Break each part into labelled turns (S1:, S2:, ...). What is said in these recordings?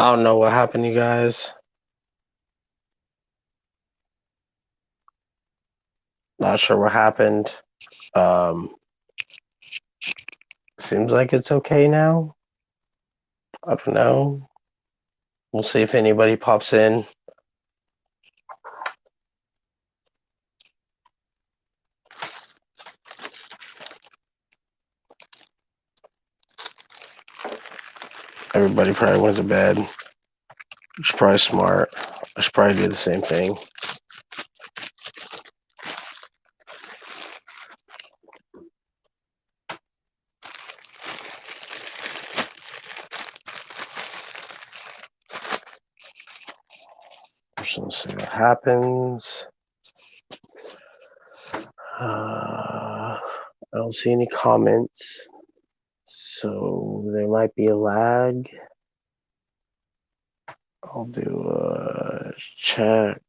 S1: I don't know what happened, you guys. Not sure what happened. Um, Seems like it's okay now. I don't know. We'll see if anybody pops in. Everybody probably went to bed, which is probably smart. I should probably do the same thing. Just gonna see what happens. I don't see any comments, so there might be a lag. I'll do a check.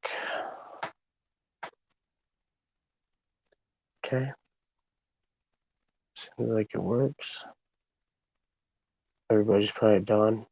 S1: Okay. Seems like it works. Everybody's probably done.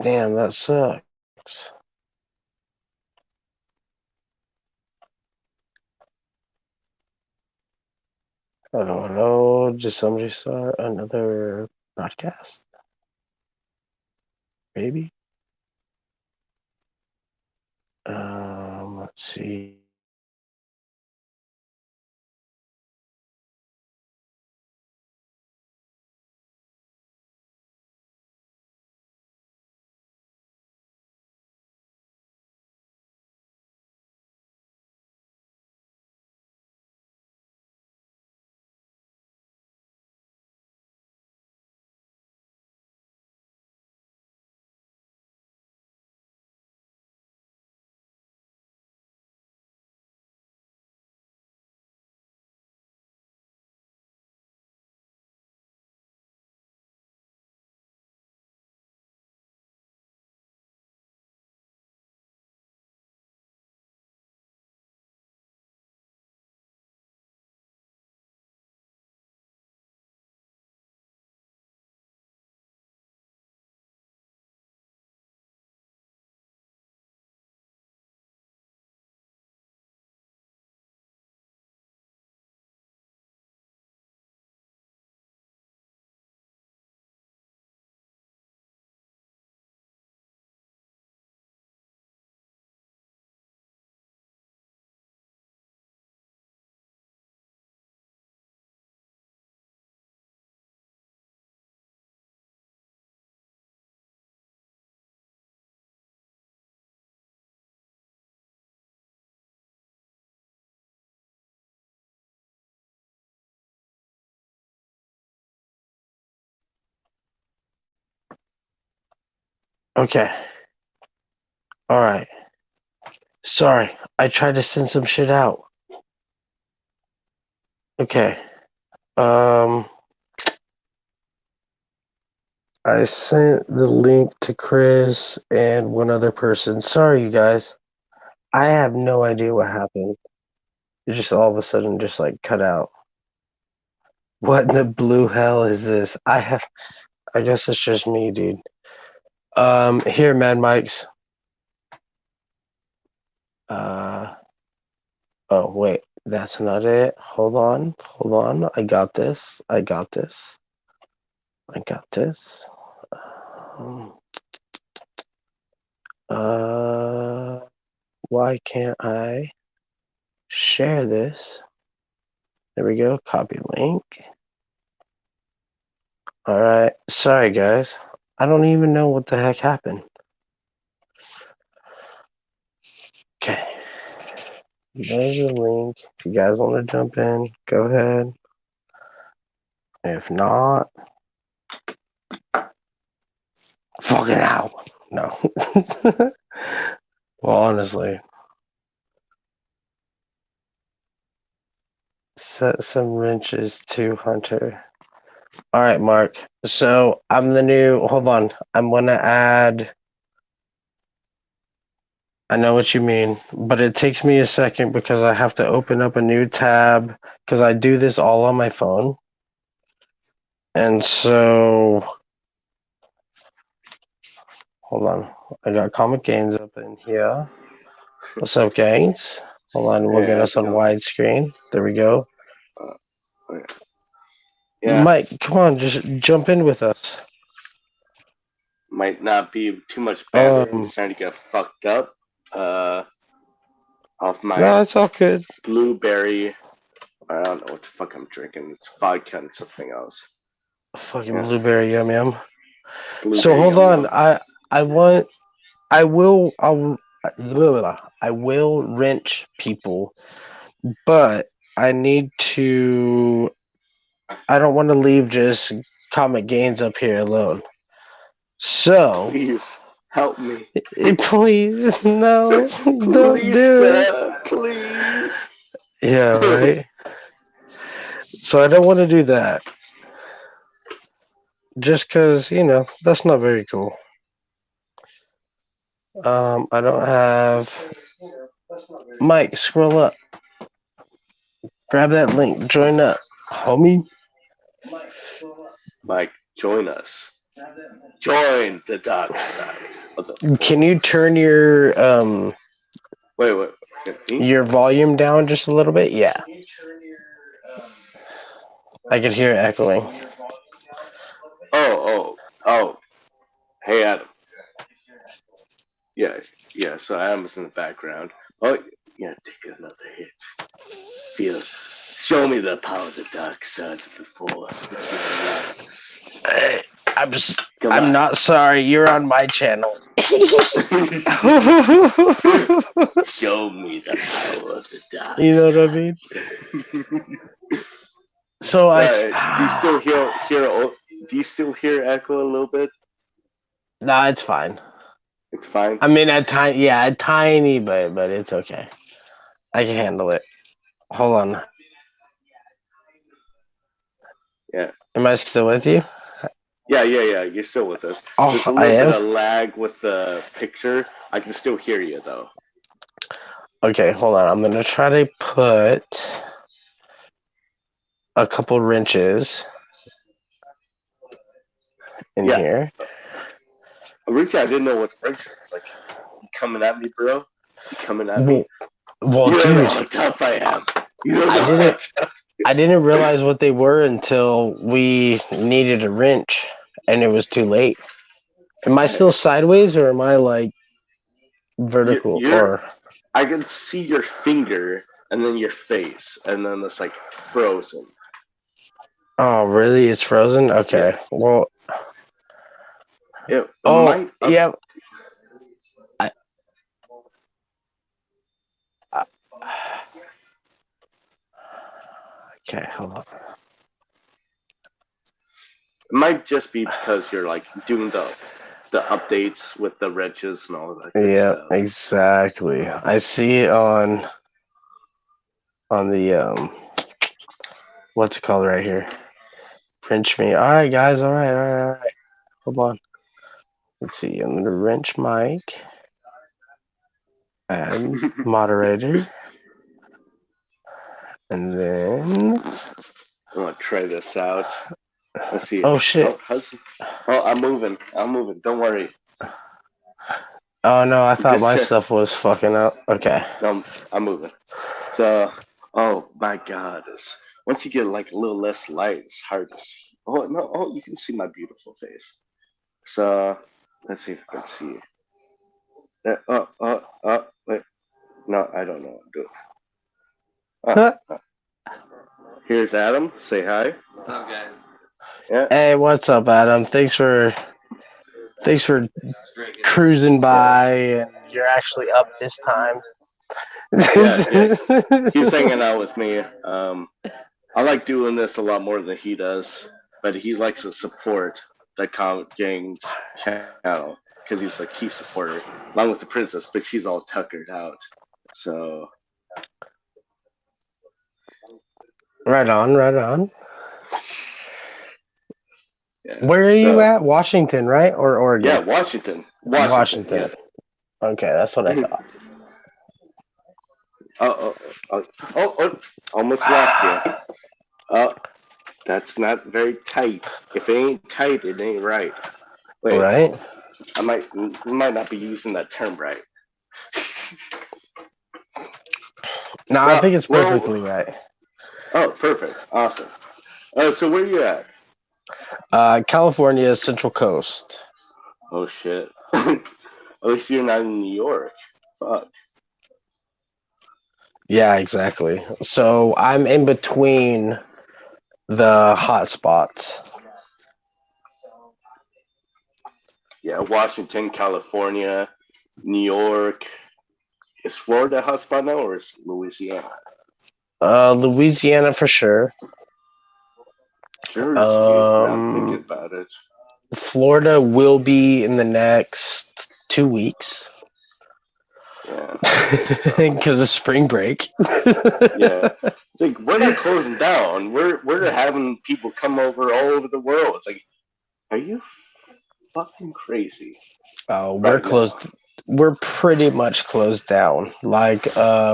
S1: Damn, that sucks. I don't know. Did somebody start another broadcast? Maybe. Let's see. Okay. All right. Sorry. I tried to send some shit out. Okay. Um, I sent the link to Chris and one other person. Sorry, you guys. I have no idea what happened. It just all of a sudden just like cut out. What in the blue hell is this? I guess it's just me, dude. Here, Mad Mike's. Uh, oh, wait, that's not it. Hold on. I got this. I got this. I got this. Um, uh, why can't I share this? There we go. Copy link. All right. Sorry, guys. I don't even know what the heck happened. Okay. There's a link. If you guys want to jump in, go ahead. If not, fucking out. No. Well, honestly, Set some wrenches to Hunter. All right, Mark. So I'm the new. Hold on. I'm gonna add. I know what you mean, but it takes me a second because I have to open up a new tab because I do this all on my phone. And so, hold on. I got Comic Gains up in here. What's up, Gains? Hold on. We'll
S2: Hey,
S1: get
S2: how's
S1: us
S2: it
S1: on
S2: going?
S1: widescreen. There we go.
S2: Okay. Yeah,
S1: Mike, come on. Just jump in with us.
S2: might not be too much bandwidth. I'm starting to get fucked up. Off my
S1: No, it's all good.
S2: blueberry. I don't know what the fuck I'm drinking. It's vodka and something else.
S1: Fucking
S2: Yeah,
S1: blueberry yum yum. So
S2: blueberry
S1: hold
S2: yum
S1: on.
S2: yum.
S1: I want. I will. I will wrench people, but I need to. I don't want to leave just Comic Gains up here alone. So,
S2: Please help me.
S1: please, no, don't
S2: Please,
S1: do it.
S2: please.
S1: Yeah, right. So I don't want to do that. Just because, that's not very cool. I don't have. Mike, scroll up. Grab that link. Join up, homie.
S2: Mike, join us. Join the dark side of the
S1: Can you
S2: force.
S1: turn
S2: Wait. Me?
S1: your volume down just a little bit? Yeah, I could hear it echoing.
S2: Oh. Hey, Adam. Yeah. So Adam's in the background. Oh, yeah. Take another hit. Feel. Show me the power of the dark side of the force with your lungs.
S1: Hey,
S2: Come
S1: I'm
S2: on.
S1: not sorry. You're on my channel.
S2: Show me the power of the dark
S1: You know what I
S2: side.
S1: mean? So
S2: Do you still hear? Do you still hear echo a little bit?
S1: nah, it's fine.
S2: It's fine.
S1: I mean, a tiny bit, but it's okay. I can handle it. Hold on.
S2: Yeah.
S1: Am I still with you?
S2: Yeah. You're still with us. There's
S1: Oh,
S2: a
S1: I
S2: little bit
S1: am.
S2: of lag with the picture. I can still hear you though.
S1: Okay, hold on. I'm gonna try to put a couple wrenches in
S2: Yeah.
S1: here.
S2: Originally, I didn't know what wrench was. Like, you coming at me, bro? You coming at me?
S1: Well,
S2: You don't know
S1: dude,
S2: how tough I am. You don't
S1: I
S2: know how
S1: didn't.
S2: tough.
S1: I didn't realize what they were until we needed a wrench, and it was too late. Am I still sideways, or am I like vertical?
S2: You're.
S1: Or
S2: I can see your finger and then your face, and then it's like frozen.
S1: oh, really? It's frozen.
S2: Yeah.
S1: Okay. Well,
S2: It
S1: oh,
S2: might up.
S1: yeah. I, I, okay, hold on.
S2: It might just be because you're like doing the updates with the wrenches and all that good
S1: Yeah,
S2: stuff.
S1: exactly. I see it on the what's it called right here? Wrench me. All right, guys. All right. Hold on. Let's see. I'm gonna wrench Mike. Add moderator, and then
S2: I'm gonna try this out. Let's see.
S1: oh shit.
S2: I'm moving. I'm moving. Don't worry.
S1: Oh no, I thought
S2: Just
S1: my
S2: check.
S1: stuff was fucking up. Okay.
S2: No, I'm moving. So, oh my God, once you get like a little less light, it's hard to see. Oh no! Oh, you can see my beautiful face. So, let's see if I can see. Wait. No, I don't know what I'm doing.
S1: Huh?
S2: Here's Adam. Say hi.
S3: What's up, guys?
S2: Yeah.
S1: Hey, what's up, Adam? Thanks for cruising by, and you're actually up this time.
S2: Yeah. He's hanging out with me. I like doing this a lot more than he does, but he likes to support the Comic Gangs channel because he's a key supporter, along with the princess, but she's all tuckered out. So
S1: Right on, right on.
S2: Yeah.
S1: Where are you
S2: So
S1: at? Washington, right? Or
S2: yeah,
S1: Oregon?
S2: Washington.
S1: Washington.
S2: Yeah.
S1: Okay, that's what I thought.
S2: Oh, almost lost you. Oh, that's not very tight. If it ain't tight, it ain't right. Wait,
S1: Right?
S2: I might not be using that term right.
S1: No, I think
S2: Well,
S1: it's
S2: well.
S1: perfectly right.
S2: Oh, perfect, awesome. So where you at?
S1: California Central Coast.
S2: Oh shit. At least you're not in New York. Fuck.
S1: Yeah, exactly. So I'm in between the hot spots.
S2: Yeah, Washington, California, New York. Is Florida a hotspot now, or is Louisiana?
S1: Louisiana for sure.
S2: Jersey. Now I'm thinking
S1: Um,
S2: about it.
S1: Florida will be in the next 2 weeks
S2: Yeah. So
S1: because of spring break.
S2: yeah, it's like we're not closing down. We're having people come over all over the world. It's like, are you fucking crazy
S1: Oh, we're
S2: right now?
S1: closed. We're pretty much closed down. Like,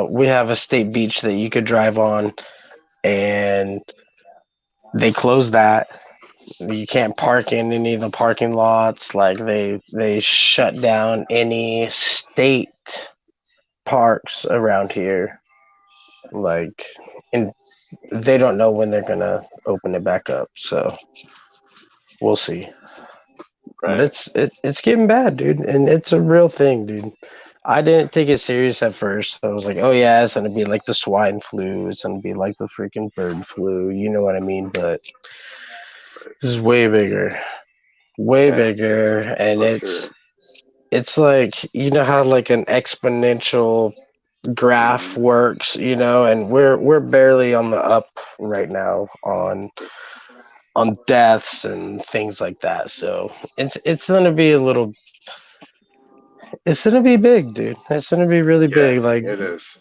S1: we have a state beach that you could drive on, and they closed that. You can't park in any of the parking lots. Like, they shut down any state parks around here. Like, and they don't know when they're gonna open it back up. So we'll see. But
S2: Right.
S1: it's getting bad, dude, and it's a real thing, dude. I didn't take it serious at first. I was like, oh yeah, it's gonna be like the swine flu. It's gonna be like the freaking bird flu. You know what I mean? But this is way
S2: Yeah,
S1: bigger, and
S2: for sure.
S1: it's like, you know how like an exponential graph
S2: Hmm.
S1: works, and we're barely on the up right now on deaths and things like that. So it's gonna be it's gonna be big, dude. It's gonna be really
S2: Yeah,
S1: big. Like
S2: it is.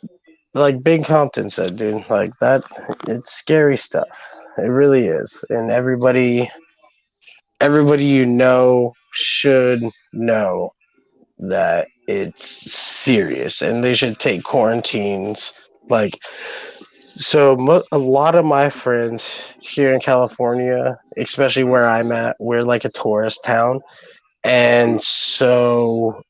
S1: Big Compton said, dude. Like that, it's scary stuff. It really is, and everybody should know that it's serious, and they should take quarantines. Like, so a lot of my friends here in California, especially where I'm at, we're like a tourist town,
S2: Hmm.
S1: and so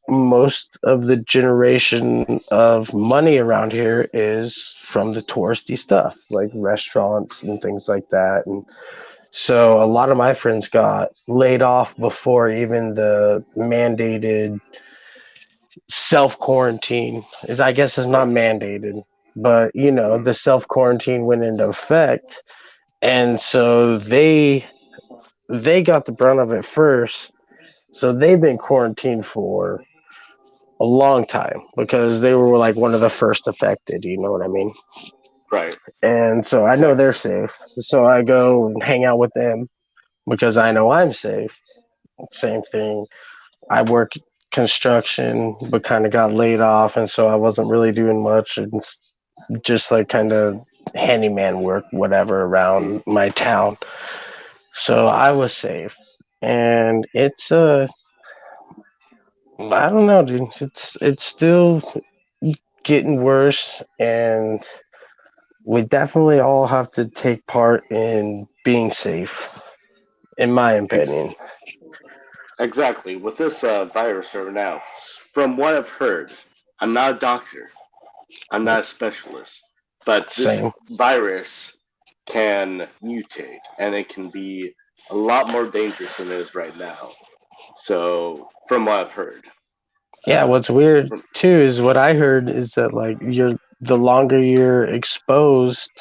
S1: most of the generation of money around here is from the touristy stuff, like restaurants and things like that. And so a lot of my friends got laid off before even the mandated self quarantine is, I guess, is not
S2: Right.
S1: mandated, but
S2: Hmm.
S1: the self quarantine went into effect, and so they got the brunt of it first. So they've been quarantined for a long time because they were like one of the first affected, you know what I mean?
S2: Right.
S1: And so I know
S2: Exactly.
S1: they're safe. So I go and hang out with them because I know I'm safe. Same thing. I work construction, but kind of got laid off. And so I wasn't really doing much, and just like kind of handyman work, whatever,
S2: Hmm.
S1: around my town. So I was safe. And I don't know, dude. It's still getting worse, and we definitely all have to take part in being safe, in my
S2: Ex-
S1: opinion.
S2: exactly. With this virus right now, from what I've heard, I'm not a doctor. I'm not a specialist, but this
S1: Same.
S2: virus can mutate and it can be a lot more dangerous than it is right now. So, from what I've heard,
S1: Yeah,
S2: uh,
S1: what's weird
S2: from,
S1: too is what I heard is that like the longer you're exposed,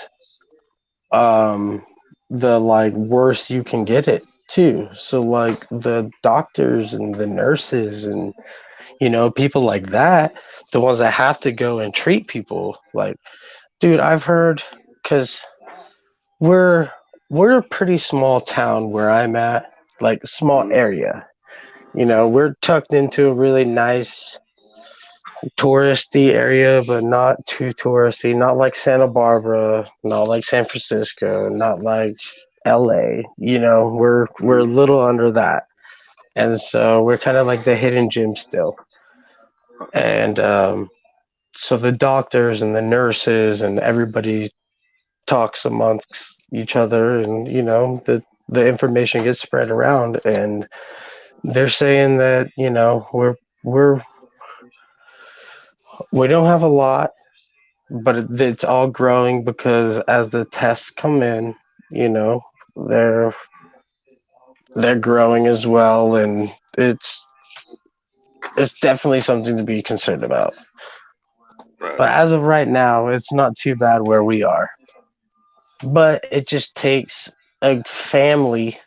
S1: um, the like worse you can get it too. So like the doctors and the nurses and people like that, the ones that have to go and treat people, like, dude, I've heard, because we're we're a pretty small town where I'm at, like small
S2: mhm,
S1: area. We're tucked into a really nice touristy area, but not too touristy. Not like Santa Barbara, not like San Francisco, not like LA. We're a
S2: Mm,
S1: little under that, and so we're kind of like the hidden gem still. And so the doctors and the nurses and everybody talks amongst each other, and the information gets spread around, and they're saying that we don't have a lot, but it's all growing because as the tests come in, you know, they're they're growing as well, and it's definitely something to be concerned about.
S2: right,
S1: But as of right now, it's not too bad where we are. But it just takes a family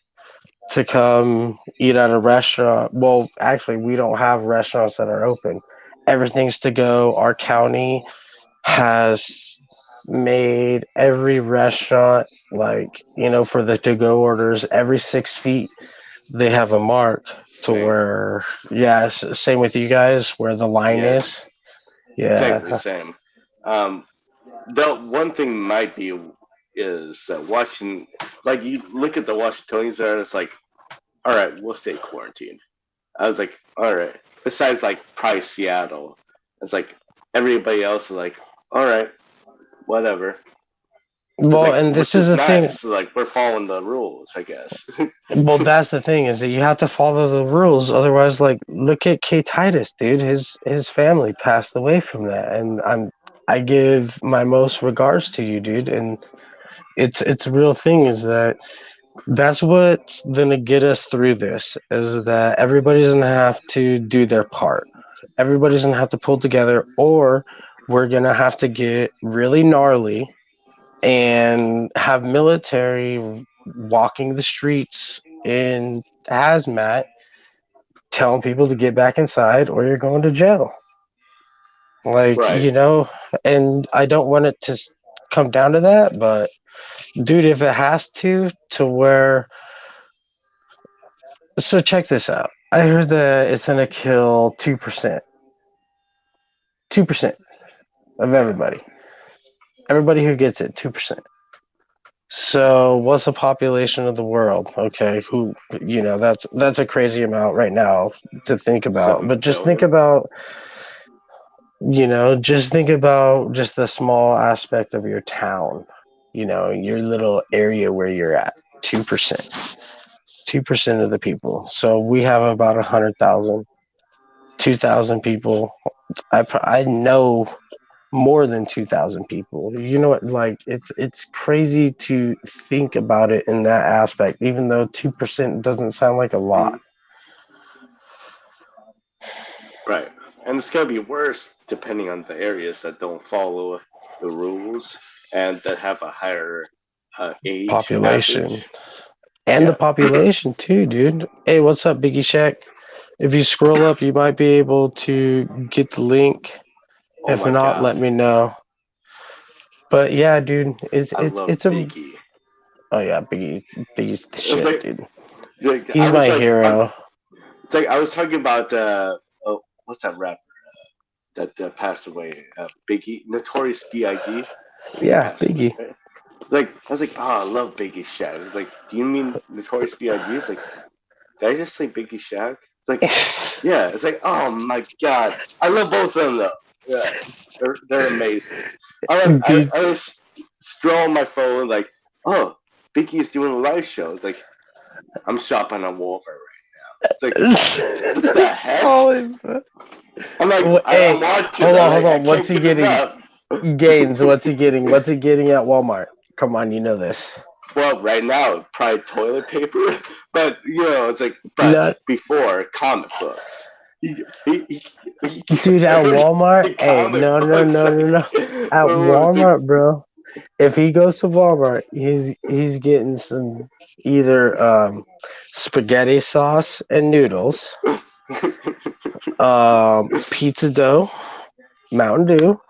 S1: to come eat at a restaurant. Well, actually, we don't have restaurants that are open. Everything's to go. Our county has made every restaurant, like, for the to go orders, every 6 feet, they have a mark to
S2: same.
S1: where, yeah, same with you guys, where the line
S2: Yes,
S1: is.
S2: exactly
S1: Yeah.
S2: same. Um, the one thing might be is that Washington, like you look at the Washingtonians there, and it's like, all right, we'll stay quarantined. I was like, all right. Besides, like probably Seattle, it's like everybody else is like, all right, whatever. It's
S1: Well,
S2: like,
S1: and this
S2: which
S1: is
S2: is
S1: the thing.
S2: nice. Like we're following the rules, I guess.
S1: Well, that's the thing is that you have to follow the rules. Otherwise, like, look at K. Titus, dude. His family passed away from that, and I give my most regards to you, dude. And it's a real thing. Is that that's what's gonna get us through this? Is that everybody's gonna have to do their part. Everybody's gonna have to pull together, or we're gonna have to get really gnarly and have military walking the streets in hazmat, telling people to get back inside or you're going to jail. Like,
S2: Right.
S1: and I don't want it to come down to that, but dude, if it has to where. So check this out. I heard that it's going to kill 2%. 2% of
S2: Yeah.
S1: everybody. Everybody who gets it, 2%. So what's the population of the world? Okay, that's a crazy amount right now to think about.
S2: Seven
S1: But
S2: billion.
S1: just think about just the small aspect of your town. Your little area where you're at. 2%. 2% of the people. So we have about 100,000, 2,000 people. I know more than 2,000 people. You know what, like, it's crazy to think about it in that aspect, even though 2% doesn't sound like a lot.
S2: Mm, right. And it's gonna be worse depending on the areas that don't follow the rules and that have a higher age
S1: Population.
S2: average.
S1: And the
S2: Yeah.
S1: population too, dude. Hey, what's up, Biggie Shack? If you scroll up, you might be able to get the link.
S2: Oh
S1: If
S2: my
S1: not, let
S2: god.
S1: me know. But yeah, dude, it's
S2: I
S1: it's
S2: love
S1: it's a
S2: Biggie.
S1: oh yeah, Biggie's the
S2: It's
S1: shit, dude.
S2: like I
S1: He's
S2: was
S1: my
S2: like
S1: hero.
S2: it's like I was talking about oh, what's that rapper that passed away? Biggie, Notorious B.I.G. I think he
S1: Yeah,
S2: passed away,
S1: Biggie.
S2: right? Like I was like, oh, I love Biggie Shaq. It's like, do you mean Notorious B.I.G.? It's like, did I just say Biggie Shaq? It's like, yeah. It's like, oh my god, I love both of them though. Yeah, they're amazing.
S1: Dude.
S2: I was scrolling my phone like, oh, Biggie is doing a live show. It's like I'm shopping on Walmart right now. It's like, what the heck?
S1: Always.
S2: I'm like, I'm
S1: Hey,
S2: watching.
S1: hold
S2: I'm
S1: on, hold
S2: like, I
S1: on. What's
S2: can't
S1: he
S2: get
S1: getting?
S2: enough.
S1: Gains. What's he getting? What's he getting at Walmart? Come on, you know this.
S2: Well, right now, probably toilet paper, but it's like, but
S1: Not,
S2: before comic books, he
S1: dude, at Walmart. Hey,
S2: comic
S1: no, no,
S2: books,
S1: no, no,
S2: like,
S1: no. At
S2: it's like,
S1: Walmart, bro. If he goes to Walmart, he's getting some either spaghetti sauce and noodles, pizza dough, Mountain Dew,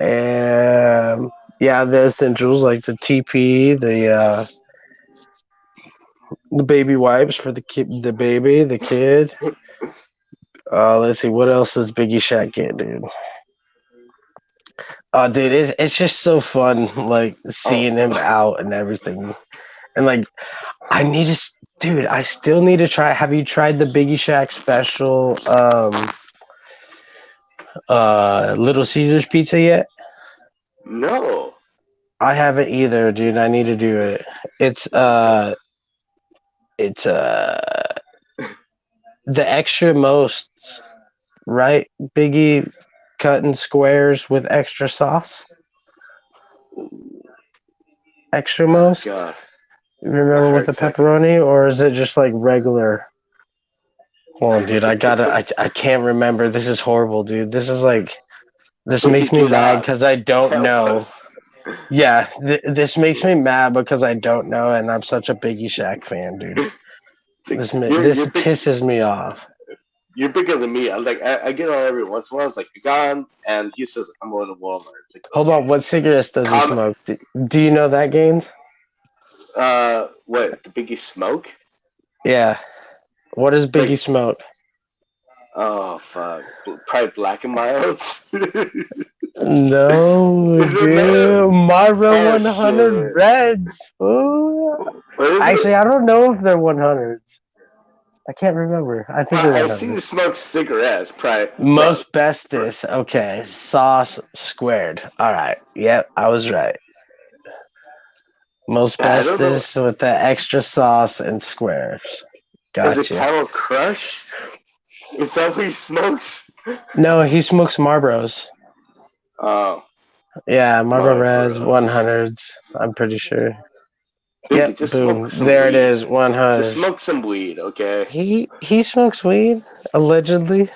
S1: and yeah, the essentials like the TP, the baby wipes for the kid, the kid, Let's see. What else does Biggie Shaq get, dude? Dude, it's just so fun, like
S2: Oh,
S1: seeing him out and everything. And like, dude, I still need to try. Have you tried the Biggie Shack special, Little Caesars pizza yet?
S2: no.
S1: I haven't either, dude. I need to do it. It's uh, it's the extra most, right? Biggie cut in squares with extra sauce. Extra
S2: Oh
S1: most.
S2: god. I
S1: Remember with
S2: heard
S1: the
S2: that.
S1: pepperoni, or is it just like regular? Hold on, dude. I can't remember. This is horrible, dude. This
S2: Look
S1: makes
S2: it
S1: me
S2: good
S1: mad
S2: up.
S1: because I don't
S2: Help
S1: know.
S2: us.
S1: Yeah, this makes me mad because I don't know, and I'm such a Biggie Shack fan, dude.
S2: It's like,
S1: This
S2: you're big.
S1: pisses me off.
S2: You're bigger than me. I get on every once in a while. It's like you're gone, and he says I'm going to Walmart. It's like
S1: Hold
S2: okay.
S1: on, what cigarettes does he
S2: Comment.
S1: smoke? Do you know that, Gaines?
S2: What the Biggie smoke?
S1: Yeah. What does Biggie
S2: Like
S1: smoke?
S2: oh fuck, probably Black and Milds.
S1: No,
S2: Is it not?
S1: dude. Marlboro
S2: Oh
S1: 100
S2: shit.
S1: Reds. Ooh.
S2: What is
S1: Actually,
S2: it?
S1: I don't know if they're 100s. I can't remember. I think they're
S2: I've seen you
S1: 100s.
S2: smoke cigarettes, probably, bro.
S1: Most
S2: bro.
S1: bestest. Okay. Sauce squared. All right. Yep, I was right. Most
S2: I don't know.
S1: bestest with the extra sauce and squares.
S2: Is it
S1: Gotcha.
S2: Camel Crush? Is that what he smokes?
S1: No, he smokes Marlboros.
S2: Oh,
S1: Yeah, Marlboro Reds,
S2: Marlboros.
S1: 100s. I'm pretty sure.
S2: Dude,
S1: Yep,
S2: just smoke
S1: boom.
S2: some
S1: There it
S2: weed.
S1: is,
S2: Just
S1: 100.
S2: smoke some weed, okay?
S1: He smokes weed, allegedly.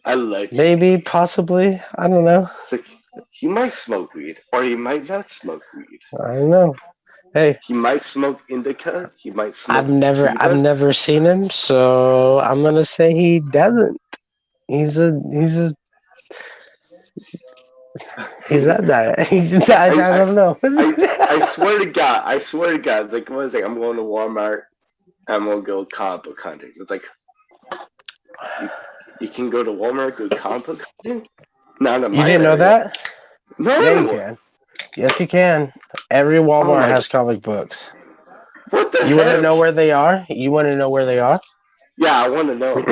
S2: Allegedly.
S1: Maybe, possibly. I don't know.
S2: It's like he might smoke weed, or he might not smoke weed.
S1: I don't know. Hey,
S2: He might smoke indica. He might smoke
S1: I've
S2: sativa.
S1: never seen him, so I'm gonna say he doesn't. He's a he's that guy. I
S2: I, I,
S1: don't know.
S2: I swear to God, like what is it? I'm going to Walmart. I'm gonna go comic book hunting. It's like you, you can go to Walmart, go comic book hunting. Not in
S1: You
S2: my
S1: didn't know
S2: area.
S1: that? Yeah, you
S2: No.
S1: can. Yes, you can. Every
S2: Oh
S1: Walmart
S2: my.
S1: has comic books.
S2: What the
S1: You want to
S2: heck?
S1: know where they are? You want to know where they are?
S2: Yeah, I want to know.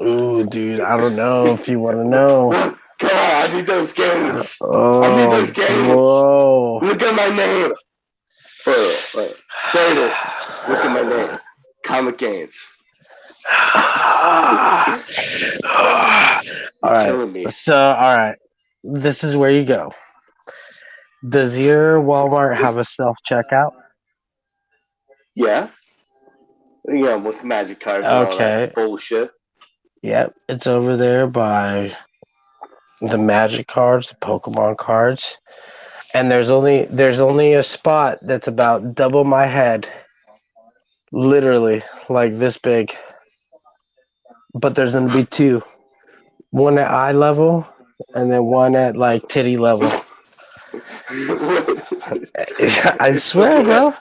S1: Ooh, dude, I don't know if you want to know.
S2: Come on, I need those gains. I need those
S1: Oh,
S2: gains.
S1: bro.
S2: Look at my name. Wait. There it is. Look at my name. Comic gains.
S1: All
S2: You're
S1: right.
S2: killing me.
S1: All right. This is where you go. Does your Walmart have a self checkout?
S2: Yeah? Yeah, with magic cards and all that
S1: Okay.
S2: bullshit.
S1: Yep. It's over there by the magic cards, the Pokemon cards. And there's only a spot that's about double my head. Literally, like this big. But there's gonna be two. One at eye level and then one at like titty level. I
S2: It's
S1: swear,
S2: okay.
S1: bro.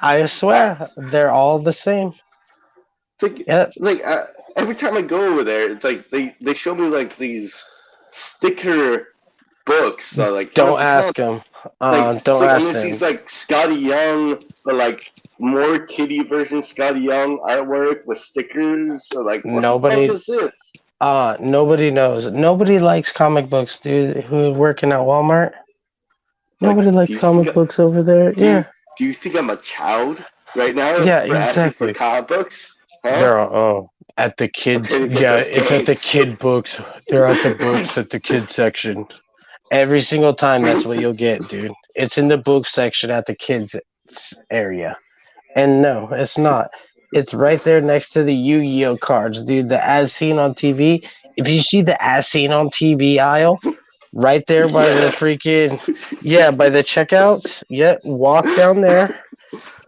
S1: I
S2: I,
S1: swear, they're all the same.
S2: it's
S1: Yep.
S2: like every time I go over there, it's like they show me like these sticker books. So like
S1: Don't
S2: what's it called?
S1: ask them.
S2: It's
S1: Don't
S2: like I'm
S1: ask
S2: gonna see
S1: them.
S2: like Scotty Young, but like more kiddie version Scotty Young artwork with stickers. So like, what the fuck
S1: Nobody.
S2: is this?
S1: Nobody knows. Nobody likes comic books, dude. Who's working at Walmart?
S2: Like,
S1: Nobody
S2: do
S1: likes
S2: you think
S1: comic books over there.
S2: do you
S1: Yeah.
S2: do you think I'm a child right now
S1: Yeah.
S2: for asking for
S1: Exactly.
S2: comic books? Huh?
S1: They're at the kid.
S2: Okay to get
S1: Yeah,
S2: those
S1: it's at the
S2: gains.
S1: kid books. They're at the books at the kid section. Every single time, that's what you'll get, dude. It's in the book section at the kids area. And no, it's not. It's right there next to the Yu-Gi-Oh cards, dude. The as seen on TV. If you see the as seen on TV aisle, right there by the
S2: Yes.
S1: freaking by the checkouts. Yeah, walk down there.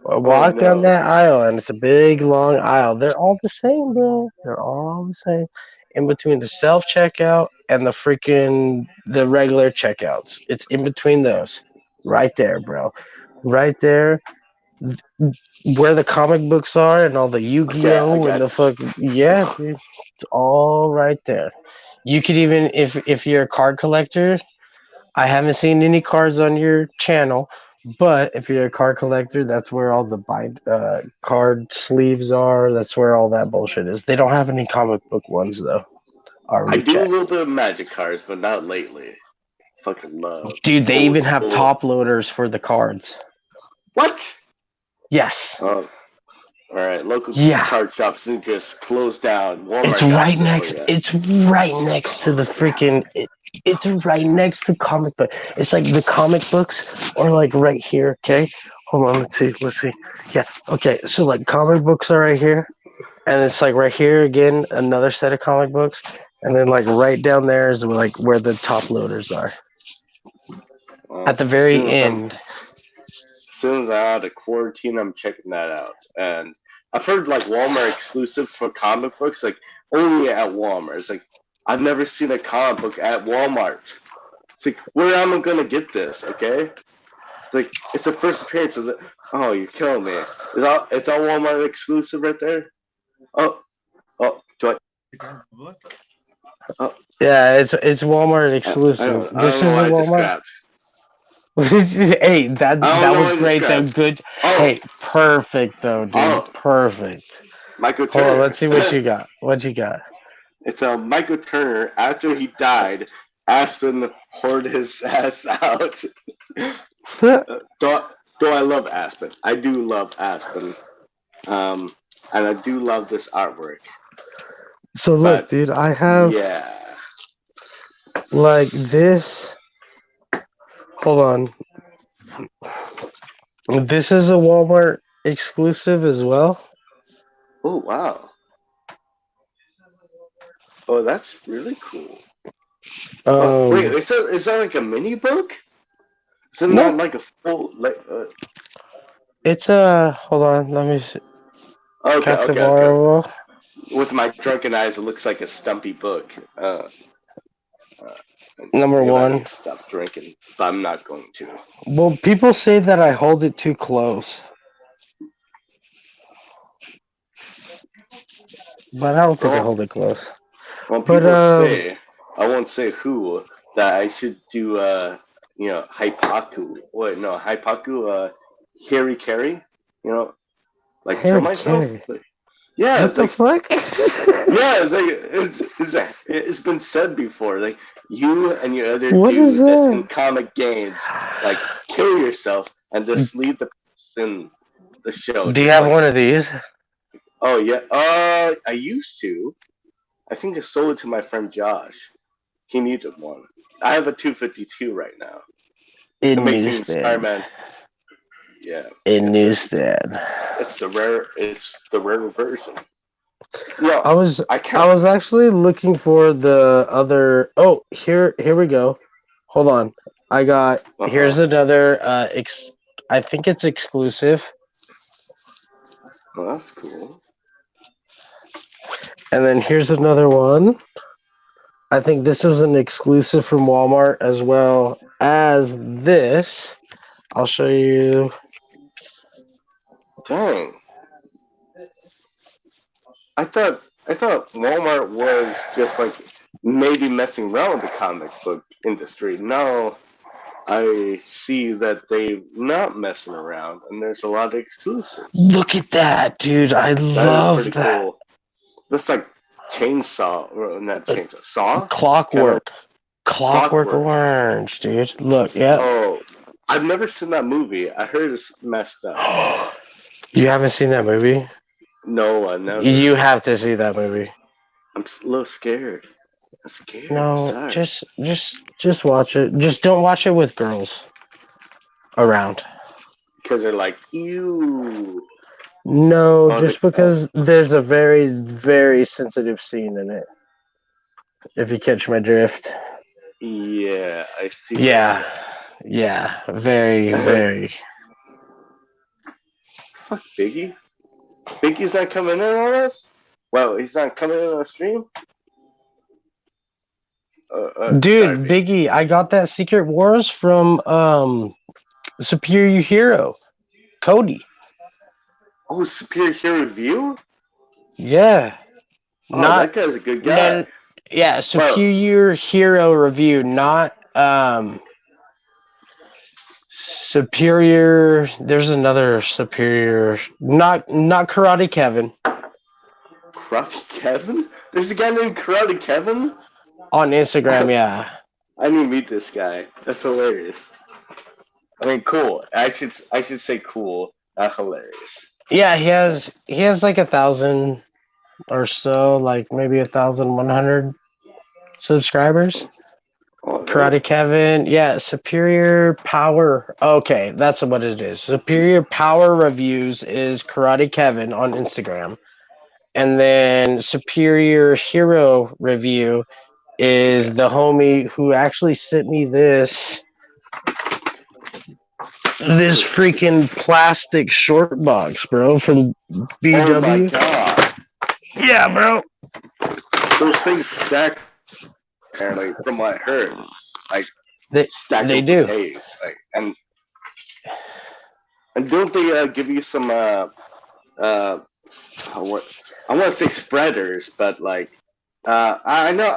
S2: Oh
S1: Walk down
S2: no.
S1: that aisle, and it's a big long aisle. They're all the same, bro. They're all the same. In between the self checkout and the regular checkouts, it's in between those, right there, bro. Right there. where the comic books are and all the
S2: Okay, I
S1: Yu-Gi-Oh and
S2: got
S1: the fuck, yeah, dude, it's all right there. You could even, if you're a card collector, I haven't seen any cards on your channel, but if you're a card collector, that's where all the card sleeves are. That's where all that bullshit is. They don't have any comic book ones though.
S2: I
S1: Already
S2: do a
S1: checked.
S2: little bit of magic cards, but not lately. Fucking love
S1: Dude, they
S2: old
S1: even have
S2: school.
S1: top loaders for the cards.
S2: What?
S1: Yes.
S2: Oh, all right. Local
S1: Yeah.
S2: card shops need to just close down.
S1: It's
S2: Walmart got
S1: right
S2: it for
S1: next.
S2: you.
S1: It's right next to the freaking. It's right next to comic book. It's like the comic books are like right here. Okay, hold on. Let's see. Let's see. Yeah. Okay. So like comic books are right here, and it's like right here again another set of comic books, and then like right down there is like where the top loaders are at
S2: Well,
S1: the very end.
S2: as soon as I'm out of quarantine, I'm checking that out. And I've heard like Walmart exclusive for comic books, like only at Walmart. It's like I've never seen a comic book at Walmart. It's like where am I gonna get this? Okay, like it's the first appearance of the. Oh, you're killing me. Is that Walmart exclusive right there? Oh, oh, do I? Oh,
S1: Yeah, it's Walmart
S2: I
S1: exclusive.
S2: don't. I
S1: This
S2: don't know
S1: is a
S2: why I just
S1: Walmart.
S2: grabbed.
S1: Hey,
S2: I don't
S1: that
S2: know
S1: was
S2: why I just
S1: great though.
S2: grabbed.
S1: Good.
S2: Oh,
S1: Hey, perfect though, dude.
S2: oh,
S1: Perfect.
S2: Michael
S1: Hold on,
S2: Turner.
S1: let's see what you got. What you got?
S2: It's Michael Turner. After he died, Aspen poured his ass out. Though I love Aspen, I do love Aspen, and I do love this artwork.
S1: So look,
S2: But
S1: dude, I have
S2: yeah,
S1: like this. Hold on. This is a Walmart exclusive as well.
S2: oh wow, oh that's really cool. Wait,
S1: Um,
S2: is that like a mini book? Isn't that
S1: no,
S2: like a full like?
S1: it's a. Hold on, let me see.
S2: Okay,
S1: Captain
S2: okay, okay.
S1: Marvel.
S2: With my drunken eyes, it looks like a stumpy book. Uh,
S1: Number
S2: maybe I need
S1: one.
S2: to stop drinking, but I'm not going to.
S1: Well, people say that I hold it too close, but I don't think I
S2: Well,
S1: hold it close.
S2: when
S1: But
S2: people say, I won't say who, that I should do, hypaku. Wait, no, hypaku, Harry carry, you know, like kill
S1: Harry
S2: myself.
S1: Carey.
S2: Like, yeah,
S1: What
S2: it's
S1: the
S2: like,
S1: fuck?
S2: yeah, it's been said before. Like, you and your other
S1: What is
S2: dude that's in
S1: that?
S2: comic games, like, kill yourself and just leave the in the show.
S1: Do you
S2: Just
S1: have
S2: like,
S1: one of these?
S2: oh, yeah, I used to. I think I sold it to my friend Josh. He needed one. I have a 252 right now.
S1: In
S2: Amazing
S1: newsstand.
S2: Spider-Man. Yeah,
S1: In
S2: it's a
S1: newsstand.
S2: it's the rare version. Yeah,
S1: I was
S2: I
S1: I
S2: can't.
S1: was actually looking for the other. Oh, here we go. Hold on. I got
S2: Uh
S1: here's
S2: huh.
S1: another I think it's exclusive.
S2: Well, that's cool.
S1: And then here's another one. I think this was an exclusive from Walmart as well as this. I'll show you.
S2: Dang. I thought Walmart was just like maybe messing around with the comic book industry. No, I see that they're not messing around, and there's a lot of exclusives.
S1: Look at that, dude. I
S2: That is
S1: love
S2: pretty
S1: that.
S2: cool. That's like chainsaw, or not chainsaw, saw, kind of
S1: Clockwork. Clockwork
S2: clockwork.
S1: Orange, dude. Look, yeah.
S2: Oh, I've never seen that movie. I heard it's messed up.
S1: You haven't seen that movie?
S2: No, I never.
S1: You have to see that movie.
S2: I'm a little scared. I'm scared.
S1: No,
S2: Sorry.
S1: just watch it. Just don't watch it with girls around.
S2: Because they're like, ew.
S1: No,
S2: Oh,
S1: just because there's a very sensitive scene in it. If you catch my drift.
S2: yeah, I see what you're
S1: Yeah.
S2: saying.
S1: Yeah. Very.
S2: Fuck Biggie. Biggie's not coming in on us? Well, he's not coming in on a stream? Sorry,
S1: Dude,
S2: Biggie.
S1: Biggie, I got that Secret Wars from Superior Hero. Cody.
S2: Oh, Superior Hero Review?
S1: Yeah,
S2: Oh,
S1: not
S2: that guy's a good guy.
S1: no, yeah,
S2: Well,
S1: Superior Hero Review, not Superior. There's another Superior, not Karate Kevin
S2: Karate Kevin? There's a guy named Karate Kevin?
S1: on Instagram.
S2: I
S1: Yeah,
S2: need to meet this guy. That's hilarious. I mean, cool. I should say cool, not hilarious.
S1: yeah, he has like 1,000 or so, like maybe 1,100 subscribers.
S2: Oh, really?
S1: Karate Kevin, yeah, Superior Power. Okay, that's what it is. Superior Power Reviews is Karate Kevin on Instagram. And then Superior Hero Review is
S2: Yeah.
S1: the homie who actually sent me this freaking plastic short box, bro, from
S2: Oh my
S1: BW.
S2: god.
S1: Yeah, bro.
S2: Those things stack apparently from what I heard. Like
S1: They
S2: stack
S1: they
S2: them for
S1: do.
S2: days. And don't they give you some uh what I want to say spreaders, but like I know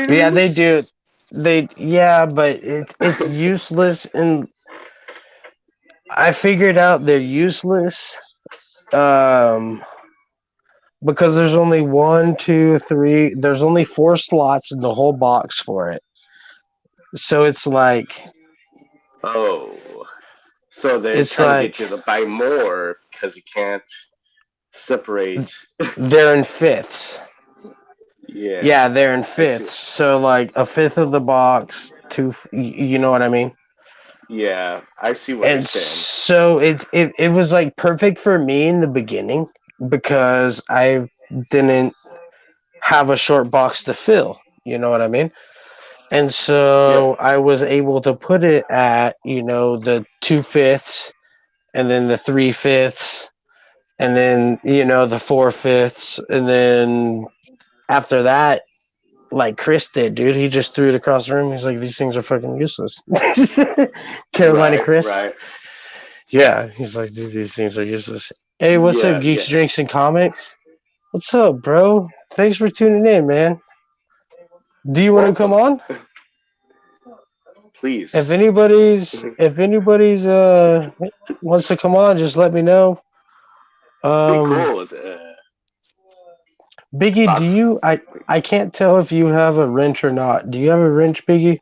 S1: Yeah, they do.
S2: separators.
S1: But it's useless, and I figured out they're useless. Um, because there's only one, two, three. There's only four slots in the whole box for it. So
S2: Oh, so they're
S1: it's
S2: trying to get
S1: like
S2: you to buy more because you can't separate.
S1: they're in fifths.
S2: Yeah,
S1: Yeah, they're in
S2: I see.
S1: fifths. So like a fifth of the box, you know what I mean?
S2: Yeah, I see what you're
S1: And
S2: saying.
S1: so it was like perfect for me in the beginning because I didn't have a short box to fill. You know what I mean? And
S2: Yeah,
S1: so I was able to put it at, the 2/5, and then the 3/5, and then, the 4/5. And then after that, like Chris did, dude, he just threw it across the room. He's like, these things are fucking useless. Carolina
S2: right,
S1: Chris.
S2: right.
S1: Yeah, he's like, dude, these things are useless. Hey, what's up,
S2: Yeah,
S1: Geeks,
S2: yeah.
S1: Drinks, and Comics? What's up, bro? Thanks for tuning in, man. Do you want to come
S2: Welcome,
S1: on? If
S2: please.
S1: anybody's wants to come on, just let me know.
S2: Be
S1: Um,
S2: cool.
S1: Biggie, do
S2: Talk.
S1: you? I can't tell if you have a wrench or not. Do you have a wrench, Biggie?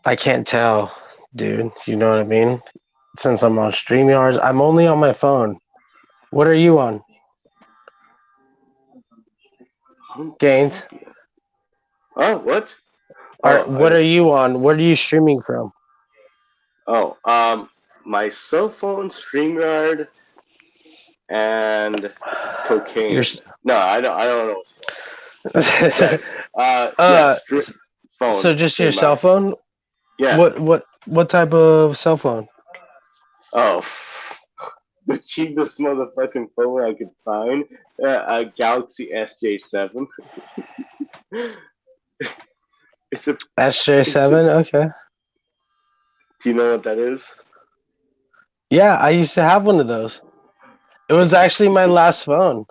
S1: I can't tell, dude. You know what I mean? Since I'm on StreamYards, I'm only on my phone. What are you on? Gaines?
S2: Oh, what?
S1: Are
S2: Oh, I
S1: what are
S2: just.
S1: you on? What are you streaming from?
S2: Oh, my cell phone, StreamYard, and
S1: Your
S2: cocaine. No, I don't know what's going on. But yeah,
S1: uh,
S2: phone
S1: so just your
S2: came
S1: cell
S2: out.
S1: phone?
S2: Yeah.
S1: What type of cell phone?
S2: Oh, the cheapest motherfucking phone I could find. A Galaxy SJ7. It's a. It's a.
S1: SJ7. Okay.
S2: Do you know what that is?
S1: Yeah, I used to have one of those. It was
S2: It's a
S1: actually my
S2: piece of.
S1: last phone.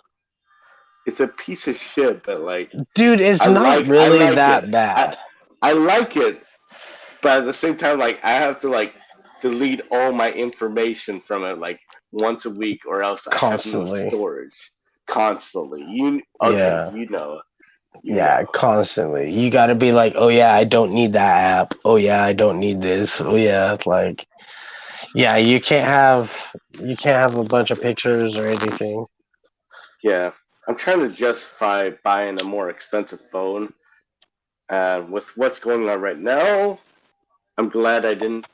S2: It's a piece of shit, but like
S1: Dude, it's
S2: I
S1: not
S2: like I
S1: really
S2: like it.
S1: that bad.
S2: I like it, but at the same time, like I have to like delete all my information from it like once a week, or else I have no
S1: Constantly.
S2: storage constantly. You okay?
S1: Yeah.
S2: You
S1: Yeah,
S2: know.
S1: constantly. You got to be like, "Oh yeah, I don't need that app. Oh yeah, I don't need this. Oh yeah, like yeah, you can't have a bunch of pictures or anything."
S2: Yeah, I'm trying to justify buying a more expensive phone. With what's going on right now, I'm glad I didn't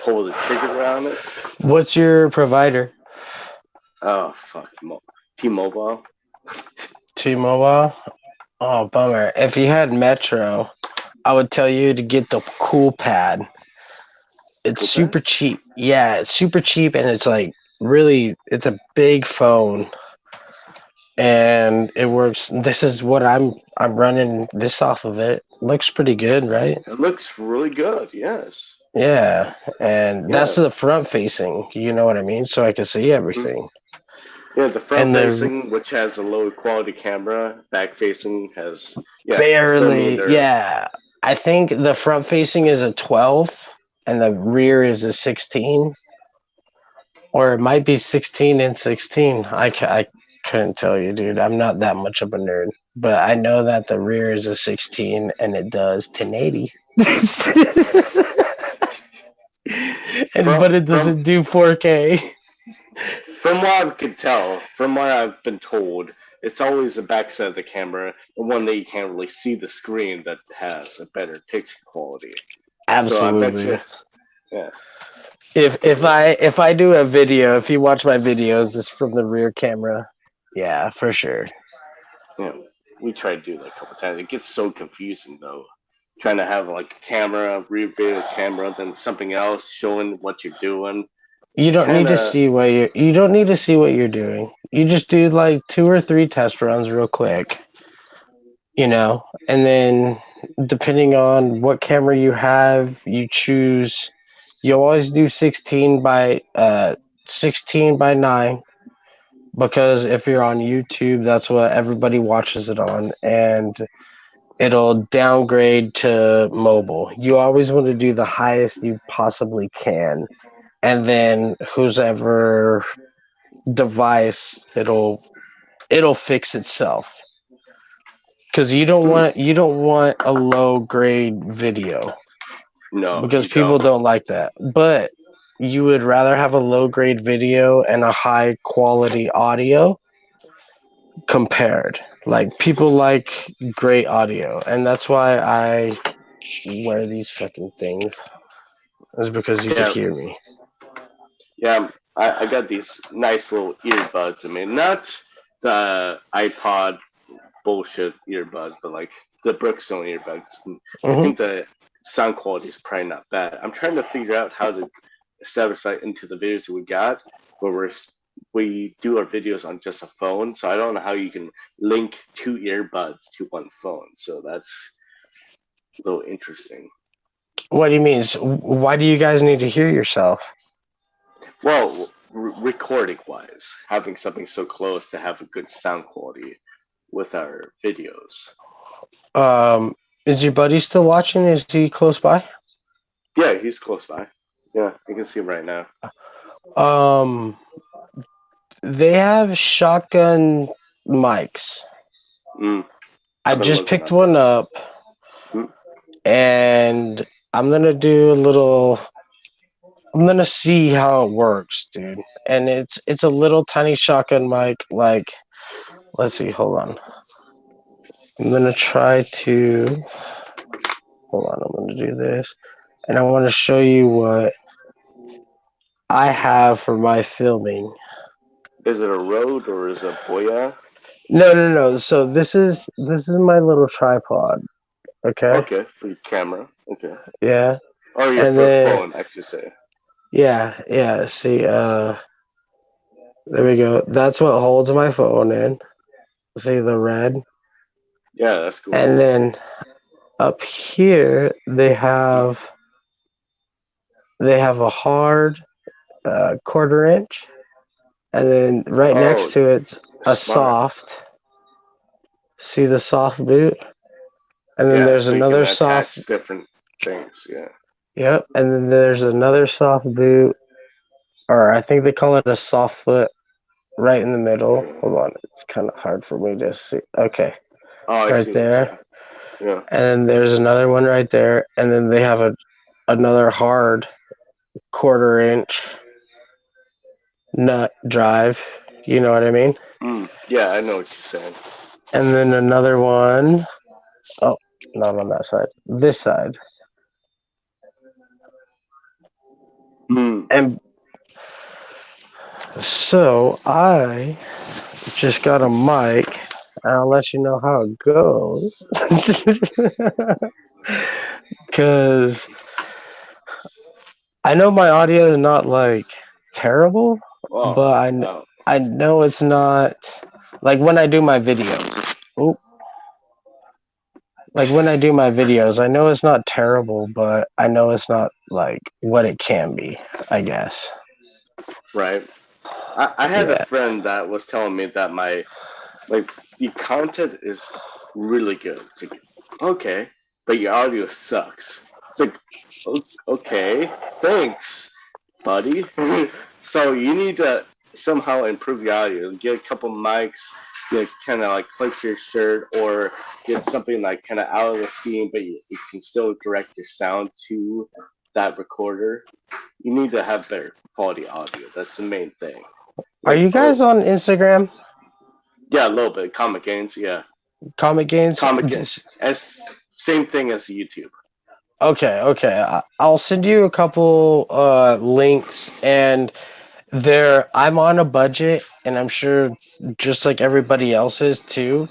S2: pull the trigger on it.
S1: What's your provider?
S2: Oh fuck, T-Mobile.
S1: T-Mobile? Oh, bummer. If you had Metro, I would tell you to get the Cool Pad. It's
S2: Cool pad?
S1: super cheap. Yeah, it's super cheap, and it's like really, it's a big phone. and it works. This is what I'm running this off of it. Looks pretty good, right?
S2: It looks really good. Yes.
S1: Yeah, and that's
S2: Yeah.
S1: the front facing. You know what I mean? So I can see
S2: Mhm.
S1: everything.
S2: Yeah, the front
S1: And the
S2: facing, which has a low quality camera, back facing has, yeah, I mean,
S1: barely,
S2: they're,
S1: yeah. I think the front facing is a 12 and the rear is a 16, or it might be 16 and 16. I couldn't tell you, dude. I'm not that much of a nerd, but I know that the rear is a 16 and it does 1080. and
S2: from,
S1: but it
S2: from,
S1: doesn't do 4K.
S2: from what I could tell, from what I've been told, it's always the backside of the camera, the one that you can't really see the screen that has a better picture quality. So I bet
S1: Absolutely.
S2: you, yeah,
S1: If I do a video, if you watch my videos, it's from the rear camera. Yeah, for sure.
S2: you know, we tried to do that a couple times. It gets so confusing though. Trying to have like a camera, rear view camera, then something else showing what you're doing.
S1: You don't
S2: Kind
S1: need to
S2: of,
S1: see what you don't need to see what you're doing. You just do like 2 or 3 test runs real quick, and then depending on what camera you have, you choose. You always do 16 by 9 because if you're on YouTube, that's what everybody watches it on, and it'll downgrade to mobile. You always want to do the highest you possibly can, and then whoever device it'll fix itself because
S2: hmm,
S1: you don't want a low grade video
S2: no,
S1: because
S2: you
S1: people
S2: don't.
S1: don't like that. But you would rather have a low grade video and a high quality audio compared. Like people like great audio, and that's why I wear these fucking things. Is because you could
S2: Yeah,
S1: hear me.
S2: yeah. I got these nice little earbuds. I mean, not the iPod bullshit earbuds, but like the Brookstone earbuds. And I
S1: Hmm.
S2: think the sound quality is probably not bad. I'm trying to figure out how to establish that into the videos that we got, where we do our videos on just a phone. So I don't know how you can link 2 earbuds to one phone. So that's a little interesting.
S1: What do you mean? Why do you guys need to hear yourself?
S2: Well, recording wise, having something so close to have a good sound quality with our videos.
S1: Is your buddy still watching? Is he close by?
S2: Yeah, he's close by. Yeah, you can see him right now.
S1: Um, they have shotgun mics.
S2: Mm,
S1: I
S2: I've been
S1: just
S2: looking
S1: picked
S2: at them.
S1: one up,
S2: Mm,
S1: and I'm gonna do a little. I'm gonna see how it works, dude. And it's a little tiny shotgun mic. Like, let's see. Hold on. I'm gonna try to. Hold on. I'm gonna do this, and I want to show you what I have for my filming.
S2: is it a Rode or is it a Boya?
S1: No, no, no. So this is my little tripod. Okay.
S2: Okay, for your camera. Okay.
S1: Yeah.
S2: Or your
S1: And
S2: flip
S1: then
S2: phone, I should say.
S1: yeah, yeah. See, there we go. That's what holds my phone in. See the red.
S2: Yeah, that's cool.
S1: And then up here
S2: Mm.
S1: they have a hard 1/4 inch, and then right next
S2: Oh,
S1: to it's a
S2: smart.
S1: soft. See the soft boot, and then
S2: Yeah,
S1: there's
S2: so you can
S1: another soft.
S2: attach different things. Yeah.
S1: Yep, and then there's another soft boot, or I think they call it a soft foot, right in the middle.
S2: Okay.
S1: Hold on, it's kind of hard for me to see. Okay,
S2: Oh, I
S1: right
S2: see what you're
S1: there,
S2: saying. Yeah.
S1: and then there's another one right there, and then they have another hard 1/4 inch nut drive. You know what I mean?
S2: Yeah, I know what you're saying.
S1: And then another one. Oh, not on that side. This side.
S2: Mm.
S1: And so I just got a mic. And I'll let you know how it goes. Because I know my audio is not like terrible,
S2: Oh,
S1: but
S2: no.
S1: I know it's not. Like when I do my videos. Oop. Like when I do my videos, I know it's not terrible, but I know it's not like what it can be, I guess.
S2: Right. I had a
S1: Yeah.
S2: friend that was telling me that my like the content is really good. It's like, okay, but your audio sucks. It's like, okay, thanks, buddy. So you need to somehow improve your audio. Get a couple mics, kind of like clip your shirt, or get something like kind of out of the scene, but you can still direct your sound to that recorder. You need to have better quality audio. That's the main thing.
S1: Are
S2: Like,
S1: you guys on Instagram?
S2: yeah, a little bit. Comic games, yeah.
S1: Comic Games?
S2: Comic as same thing as YouTube.
S1: Okay, okay. I'll send you a couple links, and there I'm on a budget, and I'm sure just like everybody else is too.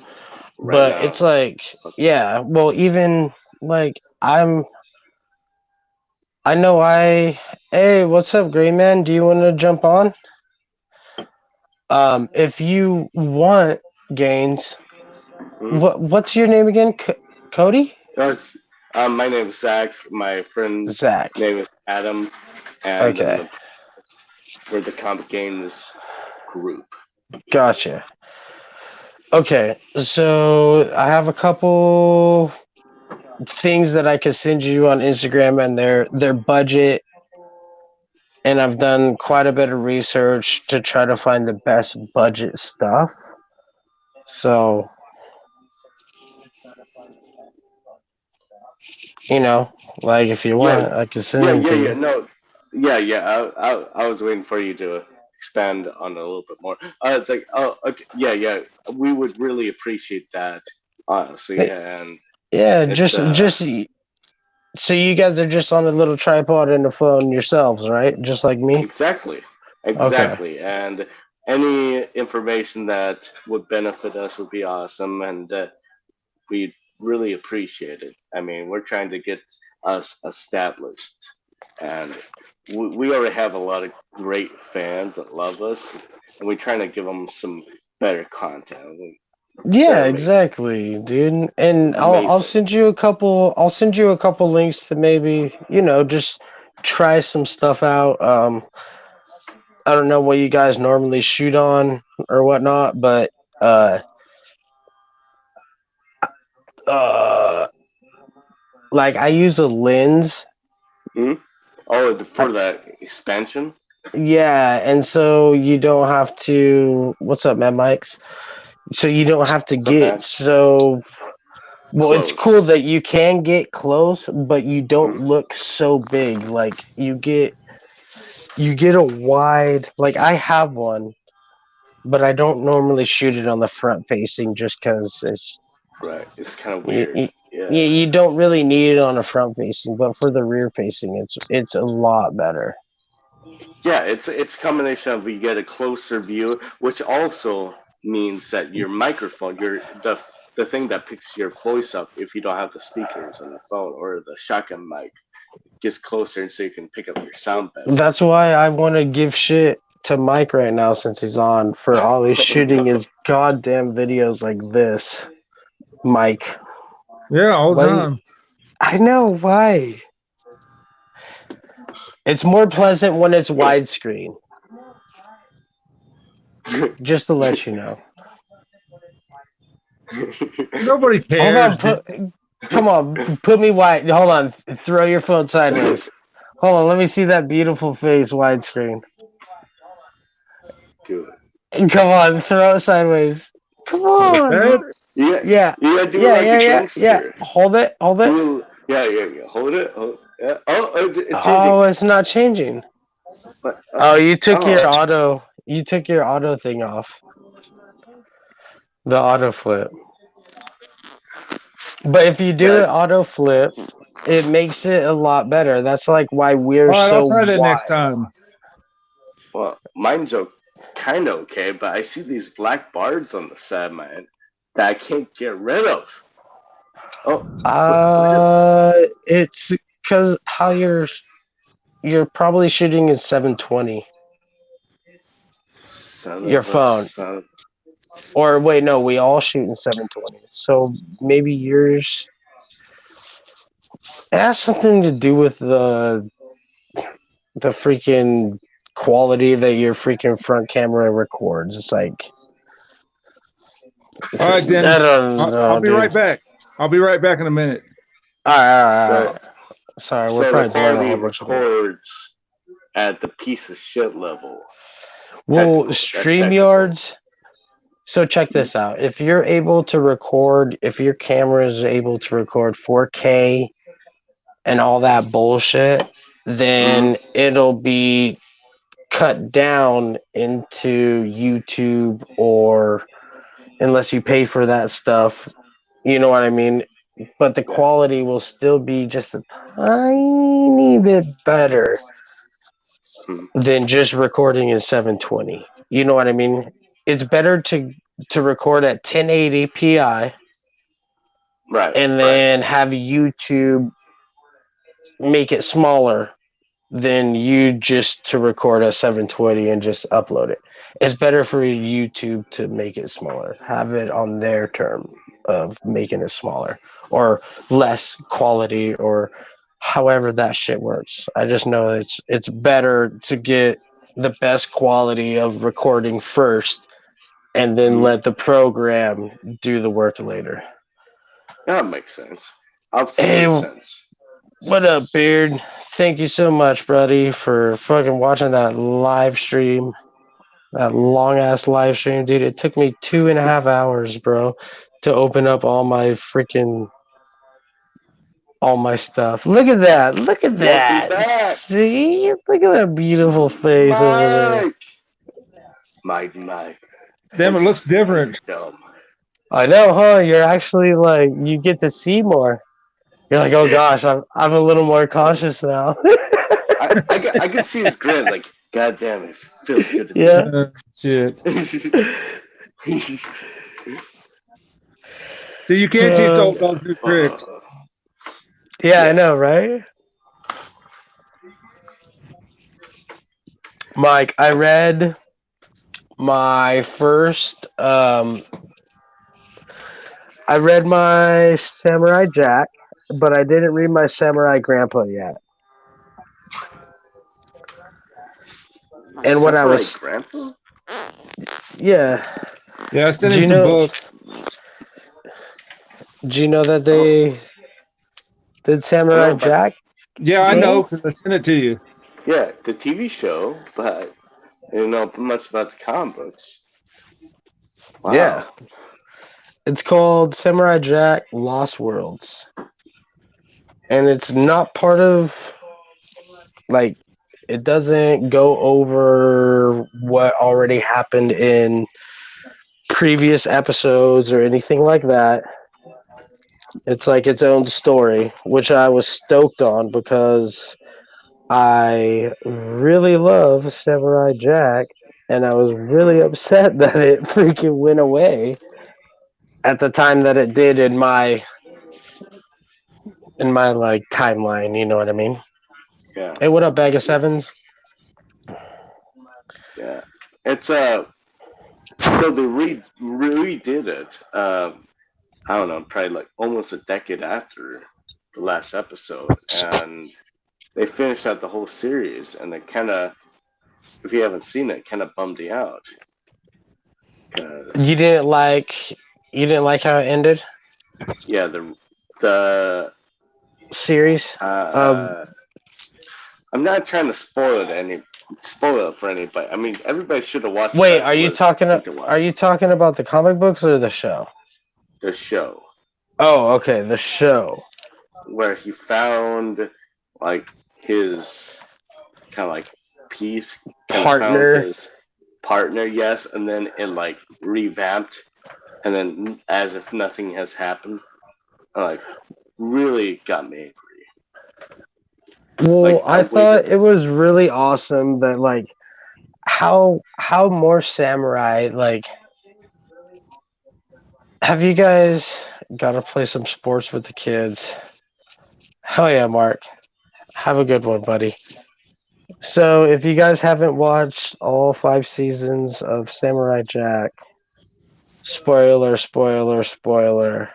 S2: Right
S1: But
S2: now.
S1: it's like, yeah, well, even like I know hey, what's up, Gray Man? Do you want to jump on? If you want, Gaines,
S2: Hmm?
S1: what's your name again? Cody?
S2: That's, my name is Zach. My friend's
S1: Zach.
S2: name is Adam, and
S1: Okay,
S2: we're the Comic Games group.
S1: gotcha. Okay, so I have a couple things that I could send you on Instagram and their budget, and I've done quite a bit of research to try to find the best budget stuff. So, you know, like if you
S2: Yeah,
S1: want, I can send
S2: yeah,
S1: them
S2: yeah,
S1: to
S2: yeah.
S1: you.
S2: No, yeah, yeah. I was waiting for you to expand on it a little bit more. It's like, oh, okay, yeah, yeah. We would really appreciate that, honestly,
S1: Hey,
S2: and
S1: yeah,
S2: it's
S1: just so you guys are just on a little tripod and a phone yourselves, right? Just like me.
S2: exactly,
S1: Okay.
S2: exactly. And any information that would benefit us would be awesome, and we'd really appreciate it. I mean, we're trying to get us established, and we already have a lot of great fans that love us, and we're trying to give them some better content.
S1: Yeah,
S2: They're amazing,
S1: exactly, dude. And I'll
S2: amazing.
S1: send you a couple. I'll send you a couple links to maybe just try some stuff out. I don't know what you guys normally shoot on or whatnot, but uh, uh, like I use a lens.
S2: Hmm? Oh,
S1: I,
S2: for that expansion,
S1: yeah, and so you don't have to. What's up, man, Mikes? So you don't have to
S2: so
S1: get
S2: man,
S1: so. Well, it's cool
S2: close.
S1: that you can get close, but you don't
S2: Hmm?
S1: look so big. Like you get a wide. Like I have one, but I don't normally shoot it on the front facing just because it's
S2: Right, it's kind of
S1: you,
S2: weird.
S1: you,
S2: Yeah.
S1: you don't really need it on a front facing, but for the rear facing, it's a lot better.
S2: Yeah, it's a combination of you get a closer view, which also means that your microphone, the thing that picks your voice up if you don't have the speakers on the phone or the shotgun mic, gets closer, and so you can pick up your sound better.
S1: That's why I want to give shit to Mike right now since he's on for always shooting his goddamn videos like this. Mike,
S3: Yeah, all the
S1: why?
S3: time.
S1: I know why. It's more pleasant when it's widescreen. Just to let you know.
S3: Nobody
S1: Hold
S3: cares,
S1: on,
S3: dude.
S1: come on, put me wide. Hold on, throw your phone sideways. Hold on, let me see that beautiful face widescreen.
S2: Do
S1: Come on, throw it sideways. Come
S3: Like
S1: on.
S3: that?
S2: it.
S1: Yeah,
S2: You gotta do it
S1: yeah,
S2: like
S1: yeah,
S2: a
S1: yeah, yeah.
S2: gangster.
S1: Hold it, hold it.
S2: Do it, yeah, yeah, yeah. Hold it. Yeah. Oh, it's changing.
S1: Oh, it's not changing.
S2: But,
S1: Oh, you took
S2: oh,
S1: your auto. You took your auto thing off. The auto flip. But if you do
S2: yeah.
S1: the auto flip, it makes it a lot better. That's like why we're
S3: All right, I'll
S1: so
S3: try that next
S1: wide.
S3: time.
S2: Well, mine's kind of okay, but I see these black bars on the side, man, that I can't get rid of. Oh, what is
S1: It's because how you're probably shooting in 720.
S2: son
S1: Your
S2: of a
S1: phone.
S2: son?
S1: Or wait, no, we all shoot in 720. So maybe yours it has something to do with the freaking quality that your freaking front camera records. It's like
S3: All right,
S1: I
S3: then.
S1: don't
S3: I'll
S1: know,
S3: be
S1: dude.
S3: right back. I'll be right back in a minute.
S1: All
S2: So
S1: right. Sorry, we're
S2: so the
S1: probably blowing a
S2: quality
S1: whole bunch of it.
S2: records at the piece of shit level.
S1: Well,
S2: Technical. That's technical.
S1: StreamYards. So check this out. If you're able to record, if your camera is able to record 4K and all that bullshit,
S2: Mm-hmm.
S1: then it'll be cut down into YouTube or unless you pay for that stuff. You know what I mean? But the
S2: Yeah.
S1: quality will still be just a tiny bit better
S2: Mm-hmm.
S1: than just recording in 720. You know what I mean? It's better to record at 1080 pi
S2: Right.
S1: and
S2: Right.
S1: then have YouTube make it smaller than you just to record at 720 and just upload it. It's better for YouTube to make it smaller, have it on their term of making it smaller or less quality or however that shit works. I just know it's better to get the best quality of recording first and then
S2: Mm-hmm.
S1: let the program do the work later.
S2: That makes sense. Absolute
S1: Hey,
S2: sense.
S1: what up, Beard? Thank you so much, buddy, for fucking watching that live stream. That long ass live stream, dude. It took me 2.5 hours, bro, to open up all my stuff. Look at that. Look at
S2: Welcome
S1: that.
S2: back,
S1: See? Look at that beautiful face over there.
S2: Mike. Mike.
S3: Damn, it
S2: Enter
S3: looks
S2: the
S3: different.
S2: kingdom.
S1: I know, huh? You're actually like you get to see more. You're like, oh
S2: Yeah.
S1: gosh, I'm a little more cautious now.
S2: I could see his grin. Like, God damn it, feels good to be
S1: Yeah.
S3: Shit.
S2: here.
S3: See, you can't teach
S1: Uh,
S3: old dogs new tricks.
S1: yeah, I
S2: Yeah.
S1: know, right? Mike, I read my first I read my Samurai Jack, but I didn't read my Samurai Grandpa yet. And when I
S2: Samurai
S1: was
S2: Grandpa?
S1: yeah,
S3: Yeah, I sent
S1: do
S3: him
S1: you
S3: some
S1: know
S3: books.
S1: do you know that
S2: Oh,
S1: they did
S2: I know
S1: Samurai
S2: about
S1: Jack
S3: Yeah, I know
S1: games?
S3: because I sent it to you.
S2: yeah the TV show, but I didn't know much about the comic books.
S1: Yeah.
S2: Wow.
S1: It's called Samurai Jack Lost Worlds. And it's not part of like it doesn't go over what already happened in previous episodes or anything like that. It's like its own story, which I was stoked on because I really love Samurai Jack, and I was really
S2: Hmm.
S1: upset that it freaking went away at the time that it did in my like timeline. You know what I mean?
S2: Yeah.
S1: Hey, what up, Bag of Sevens?
S2: Yeah. It's so they redid it. I don't know, probably like almost a decade after the last episode, and they finished out the whole series, and it kind of, if you haven't seen it, kind of bummed me out
S1: You
S2: because
S1: didn't like you didn't like how it ended
S2: yeah, the
S1: series of
S2: uh, I'm not trying to spoil it for anybody. I mean, everybody should have watched it
S1: wait,
S2: that would think to
S1: are
S2: watch
S1: you talking about the comic books or the show?
S2: the show
S1: Oh, okay, the show.
S2: where he found like his kind of like piece, kind of found
S1: Partner.
S2: his partner, yes, and then it like revamped, and then as if nothing has happened, like really got me angry.
S1: Well,
S2: Like
S1: I
S2: the way
S1: thought
S2: that
S1: it was really awesome that like how more samurai like have you guys got to play some sports with the kids? Hell yeah, Mark. Have a good one, buddy. So, if you guys haven't watched all 5 seasons of Samurai Jack, Spoiler, spoiler, spoiler.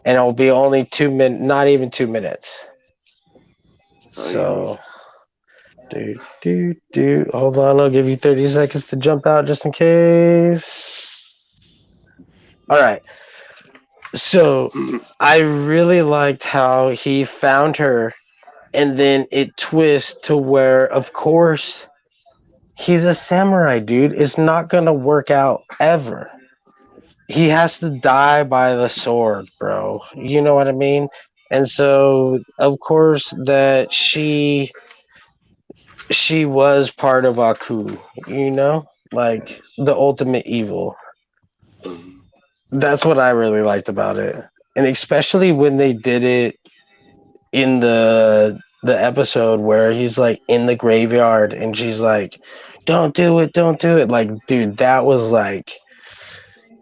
S1: And it'll be only 2 minutes, not even 2 minutes. So, hold on, I'll give you 30 seconds to jump out just in case. All right. So, I really liked how he found her, and then it twists to where, of course, he's a samurai, dude. It's not going to work out ever. He has to die by the sword, bro. You know what I mean? And so, of course, that she was part of Aku, you know? Like the ultimate evil. That's what I really liked about it. And especially when they did it in the episode where he's like in the graveyard and she's like, "Don't do it, don't do it." Like, dude, that was like,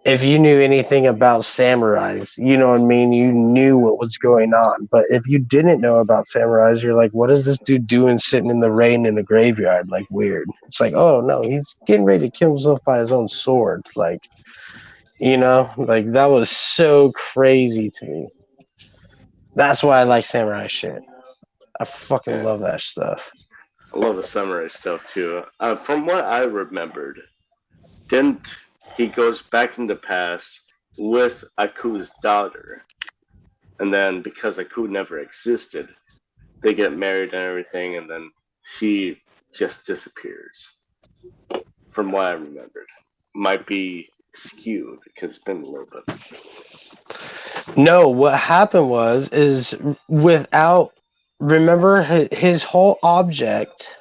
S1: if you knew anything about samurais, you know what I mean? You knew what was going on. But if you didn't know about samurais, you're like, what is this dude doing sitting in the rain in the graveyard? Like, weird. It's like, oh no, he's getting ready to kill himself by his own sword. Like, you know, like that was so crazy to me. That's why I like samurai shit. I fucking love that stuff.
S2: I love the samurai stuff too. From what I remembered, didn't he goes back in the past with Aku's daughter, and then because Aku never existed, they get married and everything, and then she just disappears. From what I remembered, might be skewed because it's been a little bit.
S1: No, what happened is without, remember his whole object.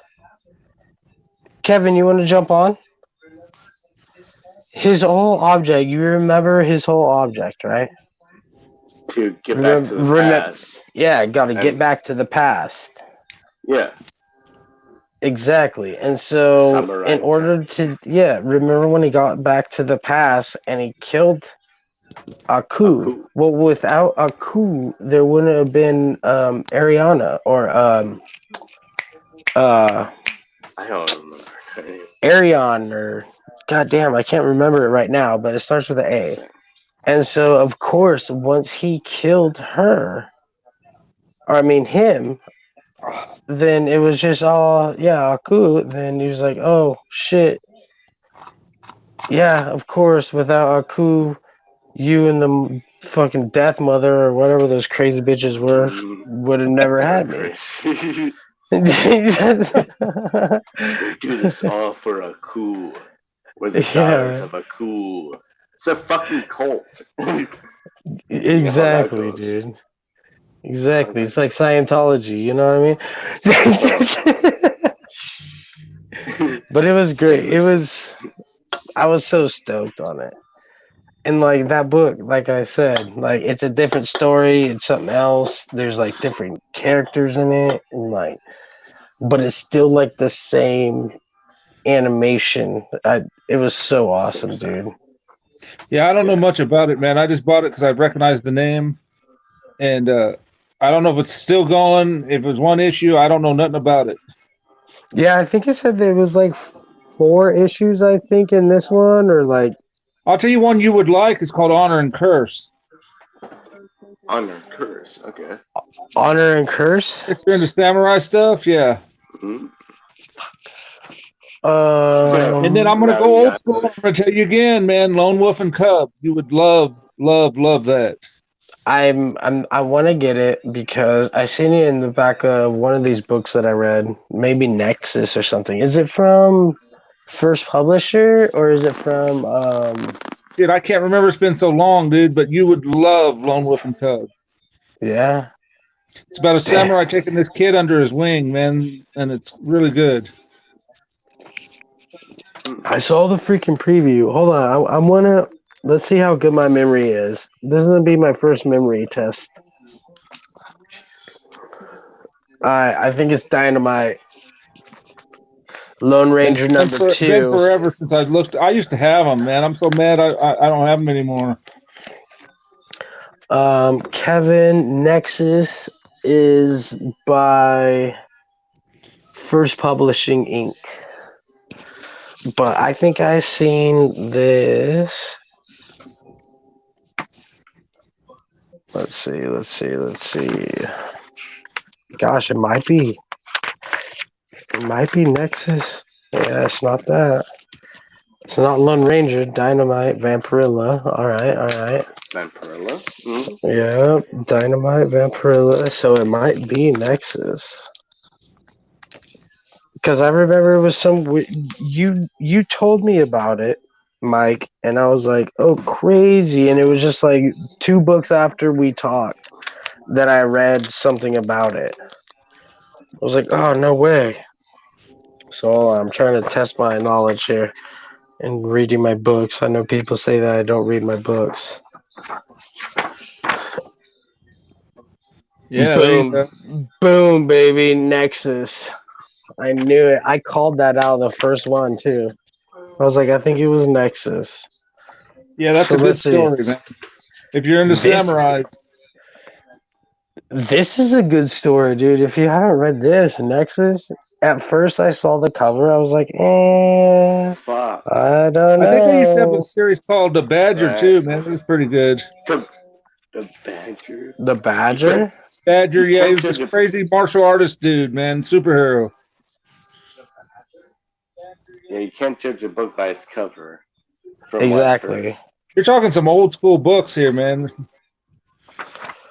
S1: Kevin, you want to jump on? His whole object, you remember his whole object, right?
S2: To get back to the past.
S1: Yeah, got to get back to the past.
S2: Yeah.
S1: Exactly. And so,
S2: Samurai
S1: in order to, remember when he got back to the past and he killed Aku? Well, without Aku, there wouldn't have been Ariana or
S2: I don't remember.
S1: Arion, or goddamn, I can't remember it right now, but it starts with an A. And so, of course, once he killed her, or I mean him, then it was just all, Aku. Then he was like, oh shit, yeah, of course, without Aku, you and the fucking death mother or whatever those crazy bitches were would have never had me.
S2: We do this all for Aku. We're the daughters of Aku. It's a fucking cult.
S1: Exactly, dude. Exactly. It's like Scientology, you know what I mean? But it was great. I was so stoked on it. And like that book, like I said, like it's a different story, it's something else. There's like different characters in it, and like, but it's still like the same animation. It was so awesome, dude.
S3: Yeah, I don't know much about it, man. I just bought it because I recognized the name, and I don't know if it's still going. If it was one issue, I don't know nothing about it.
S1: Yeah, I think it said there was like 4 issues, I think, in this one, or like.
S3: I'll tell you one you would like. It's called Honor and Curse.
S2: Honor and Curse, okay.
S1: Honor and Curse?
S3: It's in the samurai stuff, yeah.
S2: Mm-hmm.
S3: And then I'm gonna go old school. I'm gonna tell you again, man. Lone Wolf and Cub. You would love that.
S1: I want to get it because I seen it in the back of one of these books that I read, maybe Nexus or something. Is it from First Publisher or is it from?
S3: Dude, I can't remember. It's been so long, dude. But you would love Lone Wolf and Cub.
S1: Yeah.
S3: It's about a samurai taking this kid under his wing, man, and it's really good.
S1: I saw the freaking preview. Hold on, I want to. Let's see how good my memory is. This is gonna be my first memory test. I think it's Dynamite. Lone Ranger number 2. It's
S3: been forever since I looked. I used to have them, man. I'm so mad I don't have them anymore.
S1: Kevin, Nexus is by First Publishing Inc. But I think I seen this. Let's see. Let's see. Let's see. Gosh, it might be. It might be Nexus. Yeah, it's not that. It's not Lone Ranger, Dynamite, Vampirilla. All right, all right.
S2: Vampirilla. Mm-hmm.
S1: Yeah, Dynamite, Vampirilla. So it might be Nexus. Because I remember it was you told me about it, Mike, and I was like, oh, crazy. And it was just like 2 books after we talked that I read something about it. I was like, oh, no way. So I'm trying to test my knowledge here and reading my books. I know people say that I don't read my books.
S3: Yeah, there you go.
S1: Boom, boom, baby, Nexus. I knew it. I called that out the first one too. I was like, I think it was Nexus.
S3: Yeah, that's
S1: So
S3: a good
S1: let's see.
S3: story, man. If you're into
S1: This
S3: samurai,
S1: this is a good story, dude. If you haven't read this, Nexus. At first, I saw the cover. I was like,
S2: Fuck.
S1: I don't
S3: I think they used to have a
S1: know.
S3: series called The Badger
S2: Right.
S3: too, man. It was pretty good.
S2: The, the Badger.
S1: The
S2: You can't.
S1: Badger.
S3: Badger,
S2: You
S3: yeah, he
S2: can't
S3: was this
S2: judge a.
S3: crazy martial artist dude, man, superhero.
S2: Yeah, you can't judge a book by its cover. From what I've heard,
S1: Exactly.
S3: You're talking some old school books here, man.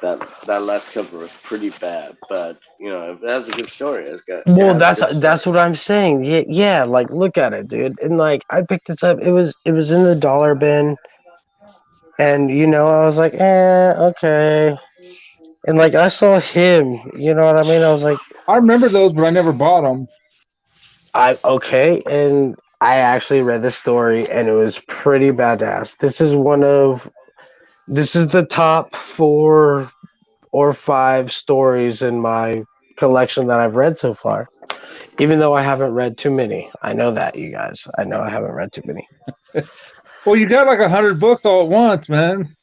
S2: that last cover was pretty bad, but if it has a good story, it
S1: Well,
S2: has a
S1: that's
S2: good
S1: that's
S2: story.
S1: what I'm saying. Yeah, yeah. Like, look at it, dude. And like, I picked this up. It was in the dollar bin, and I was like, okay. And like, I saw him. You know what I mean? I was like,
S3: I remember those, but I never bought them.
S1: I okay. And I actually read the story, and it was pretty badass. This is the top 4 or 5 stories in my collection that I've read so far. Even though I haven't read too many. I know that, you guys. I know I haven't read too many.
S3: Well, you got like 100 books all at once, man.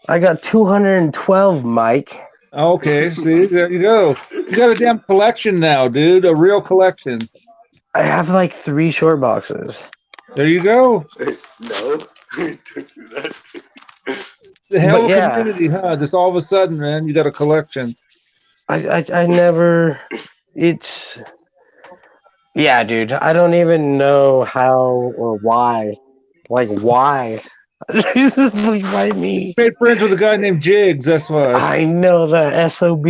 S1: I got 212, Mike.
S3: Okay, see, there you go. You got a damn collection now, dude. A real collection.
S1: I have like 3 short boxes.
S3: There you go.
S2: No, don't do that.
S3: The
S1: But
S3: hell of a
S1: yeah,
S3: community, huh? Just all of a sudden, man, you got a collection.
S1: I never. It's. Yeah, dude. I don't even know how or why. Like, why? Like, why me?
S3: Made friends with a guy named Jigs. That's why.
S1: I know the SOB.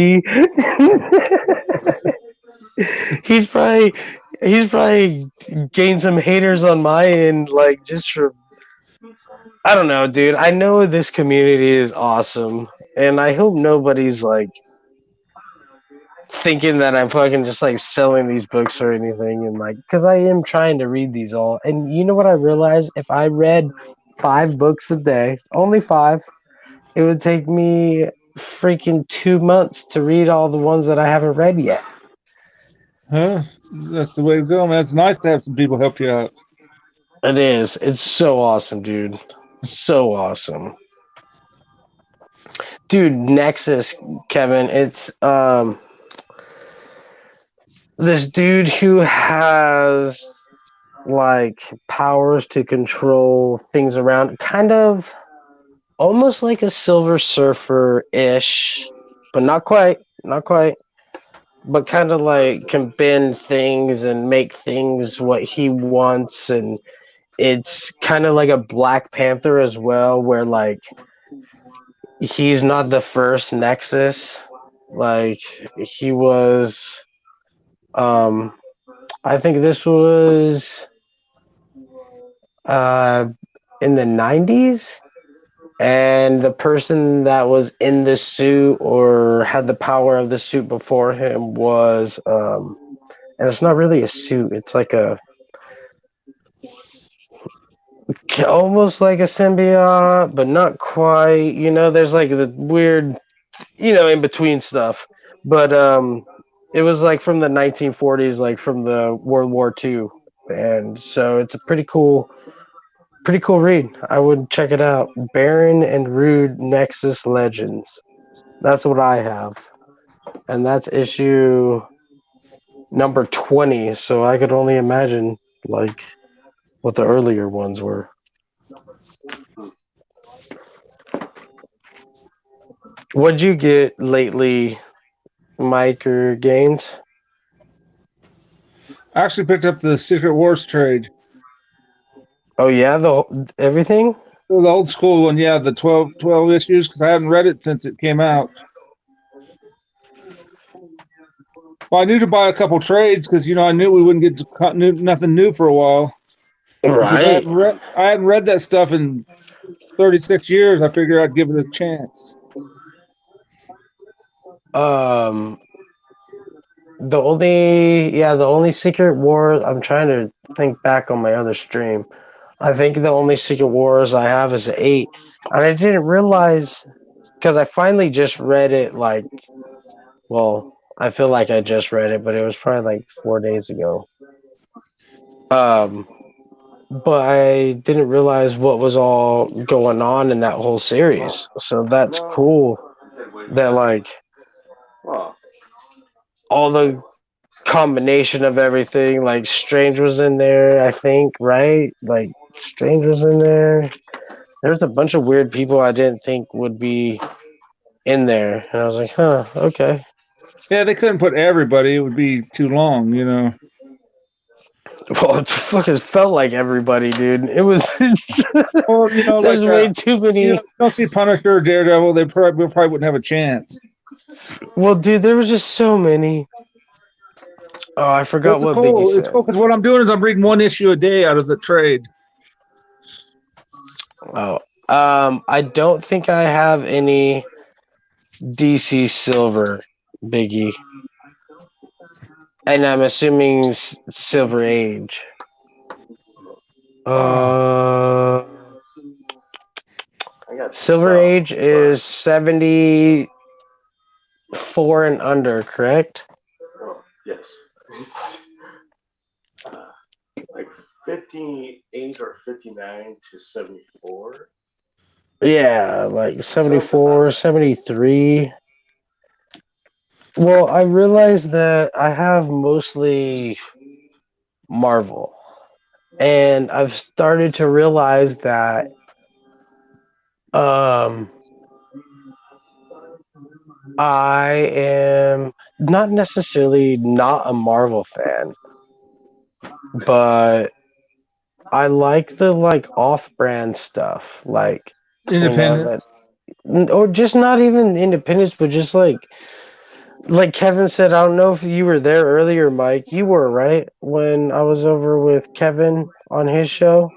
S1: he's probably he's probably gained some haters on my end, like just for I don't know, dude. I know this community is awesome, and I hope nobody's like thinking that I'm fucking just like selling these books or anything, and like because I am trying to read these all, and you know what I realized? If I read 5 books a day, only 5, it would take me freaking 2 months to read all the ones that I haven't read yet.
S3: Huh? That's the way to go, man. It's nice to have some people help you out.
S1: It is. It's so awesome, dude. So awesome. Dude, Nexus, Kevin, it's this dude who has like powers to control things around, kind of almost like a Silver Surfer ish, but not quite, not quite. But kind of like can bend things and make things what he wants, and it's kind of like a Black Panther as well, where like he's not the first Nexus. Like he was, um, I think this was uh in the '90s, and the person that was in the suit or had the power of the suit before him was, and it's not really a suit. It's like a almost like a symbiote, but not quite. There's like the weird, in between stuff. But it was like from the 1940s, like from the World War II, and so it's a pretty cool read. I would check it out. Baron and Rude Nexus Legends. That's what I have, and that's issue number 20. So I could only imagine like what the earlier ones were. What'd you get lately, Mike or Gaines?
S3: I actually picked up the Secret Wars trade.
S1: Oh yeah, everything.
S3: The old school one, yeah, the 12 issues, because I hadn't read it since it came out. Well, I knew to buy a couple trades because I knew we wouldn't get nothing new for a while. And since
S1: Right.
S3: I hadn't read that stuff in 36 years, I figured I'd give it a chance.
S1: Um, the only Secret Wars. I'm trying to think back on my other stream. I think the only Secret Wars I have is 8, and I didn't realize because I finally just read it. Well, I feel like I just read it, but it was probably like 4 days ago. Um, but I didn't realize what was all going on in that whole series. So that's
S2: No.
S1: cool that all the combination of everything, like Strange was in there, I think, right? Like Strange was in there. There's a bunch of weird people I didn't think would be in there. And I was like, huh, okay.
S3: Yeah, they couldn't put everybody; it would be too long.
S1: Well, it fucking felt like everybody, dude. It was
S3: Or
S1: there's
S3: like
S1: way too
S3: you
S1: many.
S3: don't see Punisher or Daredevil, they probably wouldn't have a chance.
S1: Well, dude, there was just so many. Oh, I
S3: But
S1: forgot what Biggie
S3: It's
S1: said.
S3: cool because what I'm doing is I'm reading one issue a day out of the trade.
S1: Oh, I don't think I have any DC Silver, Biggie, and I'm assuming Silver Age.
S3: Oh,
S1: Uh,
S2: I got
S1: Silver
S2: some,
S1: Age is 74 and under, correct?
S2: yes. uh, like 58 or 59 to 74.
S1: Yeah, like
S2: Something like
S1: 74,
S2: that.
S1: 73. Well, I realized that I have mostly Marvel, and I've started to realize that um I am not necessarily not a Marvel fan, but I like the off-brand stuff, that,
S3: Independence.
S1: or just not even independence, but just like Kevin said. I don't know if you were there earlier, Mike. You were, right, when I was over with Kevin on his show.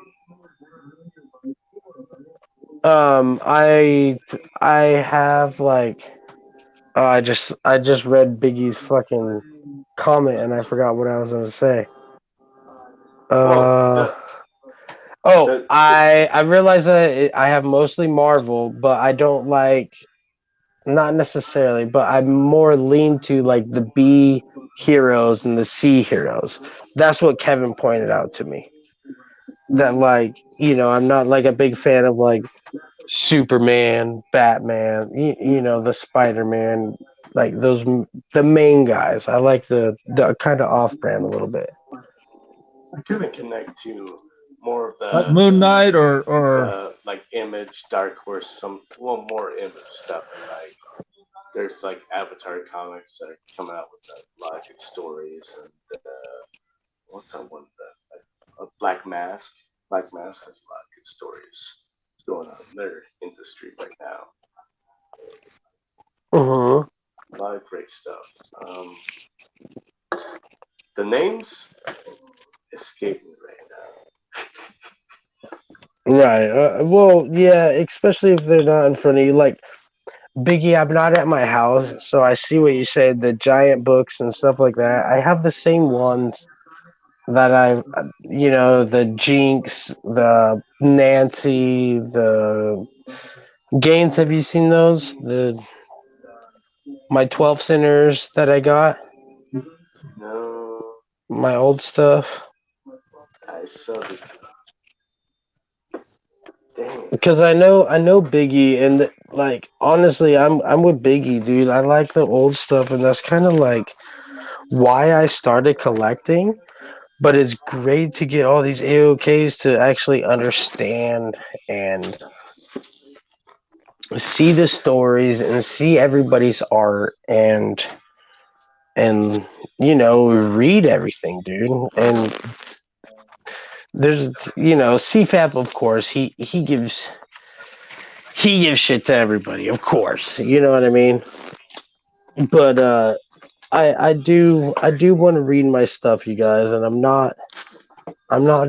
S1: I have I just read Biggie's fucking comment and I forgot what I was gonna say.
S2: Well,
S1: Uh
S2: the
S1: oh,
S2: the, the
S1: I realized that I have mostly Marvel, but I don't not necessarily, but I'm more lean to like the B heroes and the C heroes. That's what Kevin pointed out to me. That I'm not like a big fan of like Superman, Batman, the Spider-Man, like the main guys. I like the kind of off-brand a little bit.
S2: I couldn't connect to more of
S3: Like Moon Knight or
S2: the like Image, Dark Horse, more Image stuff, and like there's like Avatar comics that are coming out with a lot of good stories, and what's that one? Black Mask. Black Mask has a lot of good stories going on in their industry right now.
S1: Uh-huh.
S2: A lot of great stuff. The names escape me right
S1: Right. Well, yeah, especially if they're not in front of you. Like Biggie, I'm not at my house, so I see what you said. The giant books and stuff like that. I have the same ones that the Jinx, the Nancy, the Gaines. Have you seen those? My 12 Sinners that I got,
S2: now. No,
S1: my old stuff.
S2: I subbed it. Dang.
S1: Because I know Biggie, and honestly, I'm with Biggie, dude. I like the old stuff, and that's kind of like why I started collecting. But it's great to get all these AOKs to actually understand and see the stories and see everybody's art and read everything, dude. And there's CFAP, of course, he gives shit to everybody, of course. You know what I mean? But I do want to read my stuff, you guys, and I'm not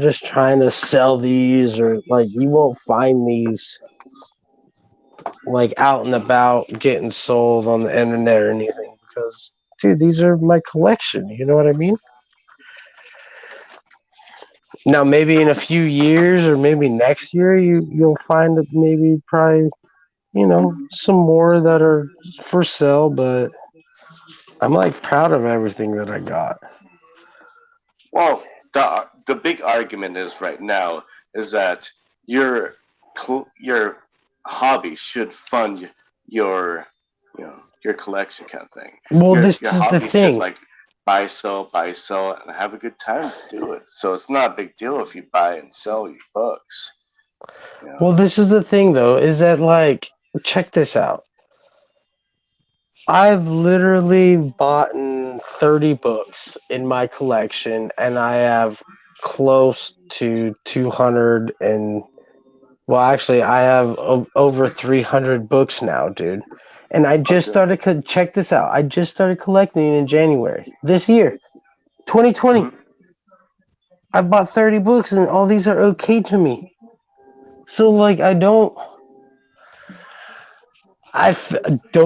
S1: just trying to sell these, or like you won't find these like out and about getting sold on the internet or anything, because dude, these are my collection, you know what I mean? Now maybe in a few years or maybe next year you'll find that maybe probably some more that are for sale, but I'm like proud of everything that I got.
S2: Well, the big argument is right now is that your your hobby should fund your your collection kind of thing.
S1: Well,
S2: Your
S1: this is the
S2: hobby should
S1: thing.
S2: like buy sell, and have a good time to do it. So it's not a big deal if you buy and sell your books. You know?
S1: Well, this is the thing though, is that like check this out. I've literally bought 30 books in my collection, and I have close to 200 and well, actually, I have over 300 books now, dude. And I just
S2: Okay.
S1: started, check this out. I just started collecting in January this year, 2020.
S2: Mm-hmm.
S1: I bought 30 books, and all these are okay to me. So, like, don't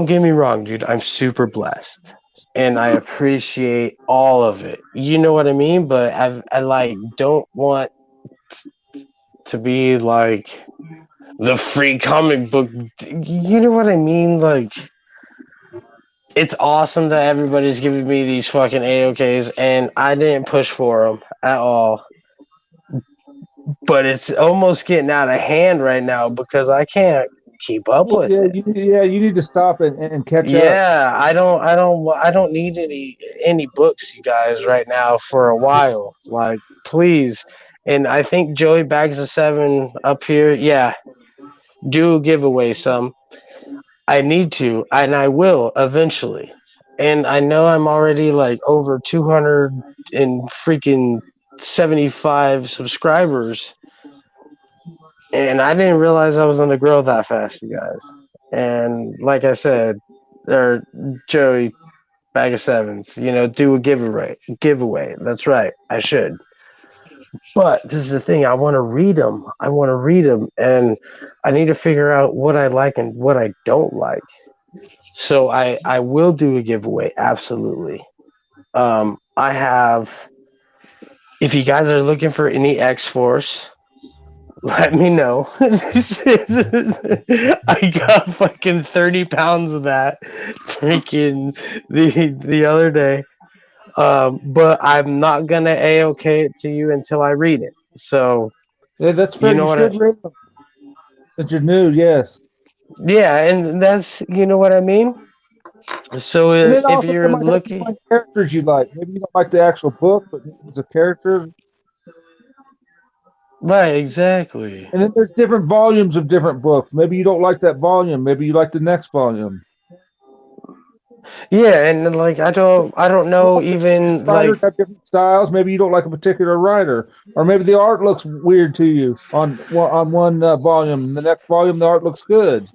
S1: get me wrong, dude. I'm super blessed. And I appreciate all of it. You know what I mean? But I like don't want to be like the free comic book. You know what I mean? Like, it's awesome that everybody's giving me these fucking AOKs, and I didn't push for them at all. But it's almost getting out of hand right now because I can't keep up with
S3: Yeah,
S1: it.
S3: you need to stop and catch up.
S1: Yeah, I don't need any books, you guys, right now for a while. Like, please. And I think Joey Bags of Seven up here, yeah, do give away some. I need to, and I will eventually. And I know I'm already like over 200 and freaking 75 subscribers, and I didn't realize I was going to grow that fast, you guys. And like I said, or Joey Bag of Sevens, do a giveaway. Giveaway. That's right. I should. But this is the thing. I want to read them. I want to read them, and I need to figure out what I like and what I don't like. So I will do a giveaway, absolutely. I have. If you guys are looking for any X Force, let me know. I got fucking 30 pounds of that freaking the other day. But I'm not gonna A-OK it to you until I read it. So
S3: Yeah, that's
S1: you
S3: fair.
S1: know
S3: You
S1: what
S3: should read them since you're new. Yes,
S1: yeah, and that's what I mean. So
S3: and then
S1: if
S3: also there
S1: you're
S3: might have
S1: looking
S3: some characters you like. Maybe you don't like the actual book, but maybe it's a character.
S1: right, exactly.
S3: And then there's different volumes of different books. Maybe you don't like that volume. Maybe you like the next volume.
S1: Yeah, and like I don't
S3: And
S1: know
S3: also,
S1: even
S3: writers
S1: like
S3: have different styles. Maybe you don't like a particular writer, or maybe the art looks weird to you on one volume. The next volume, the art looks good.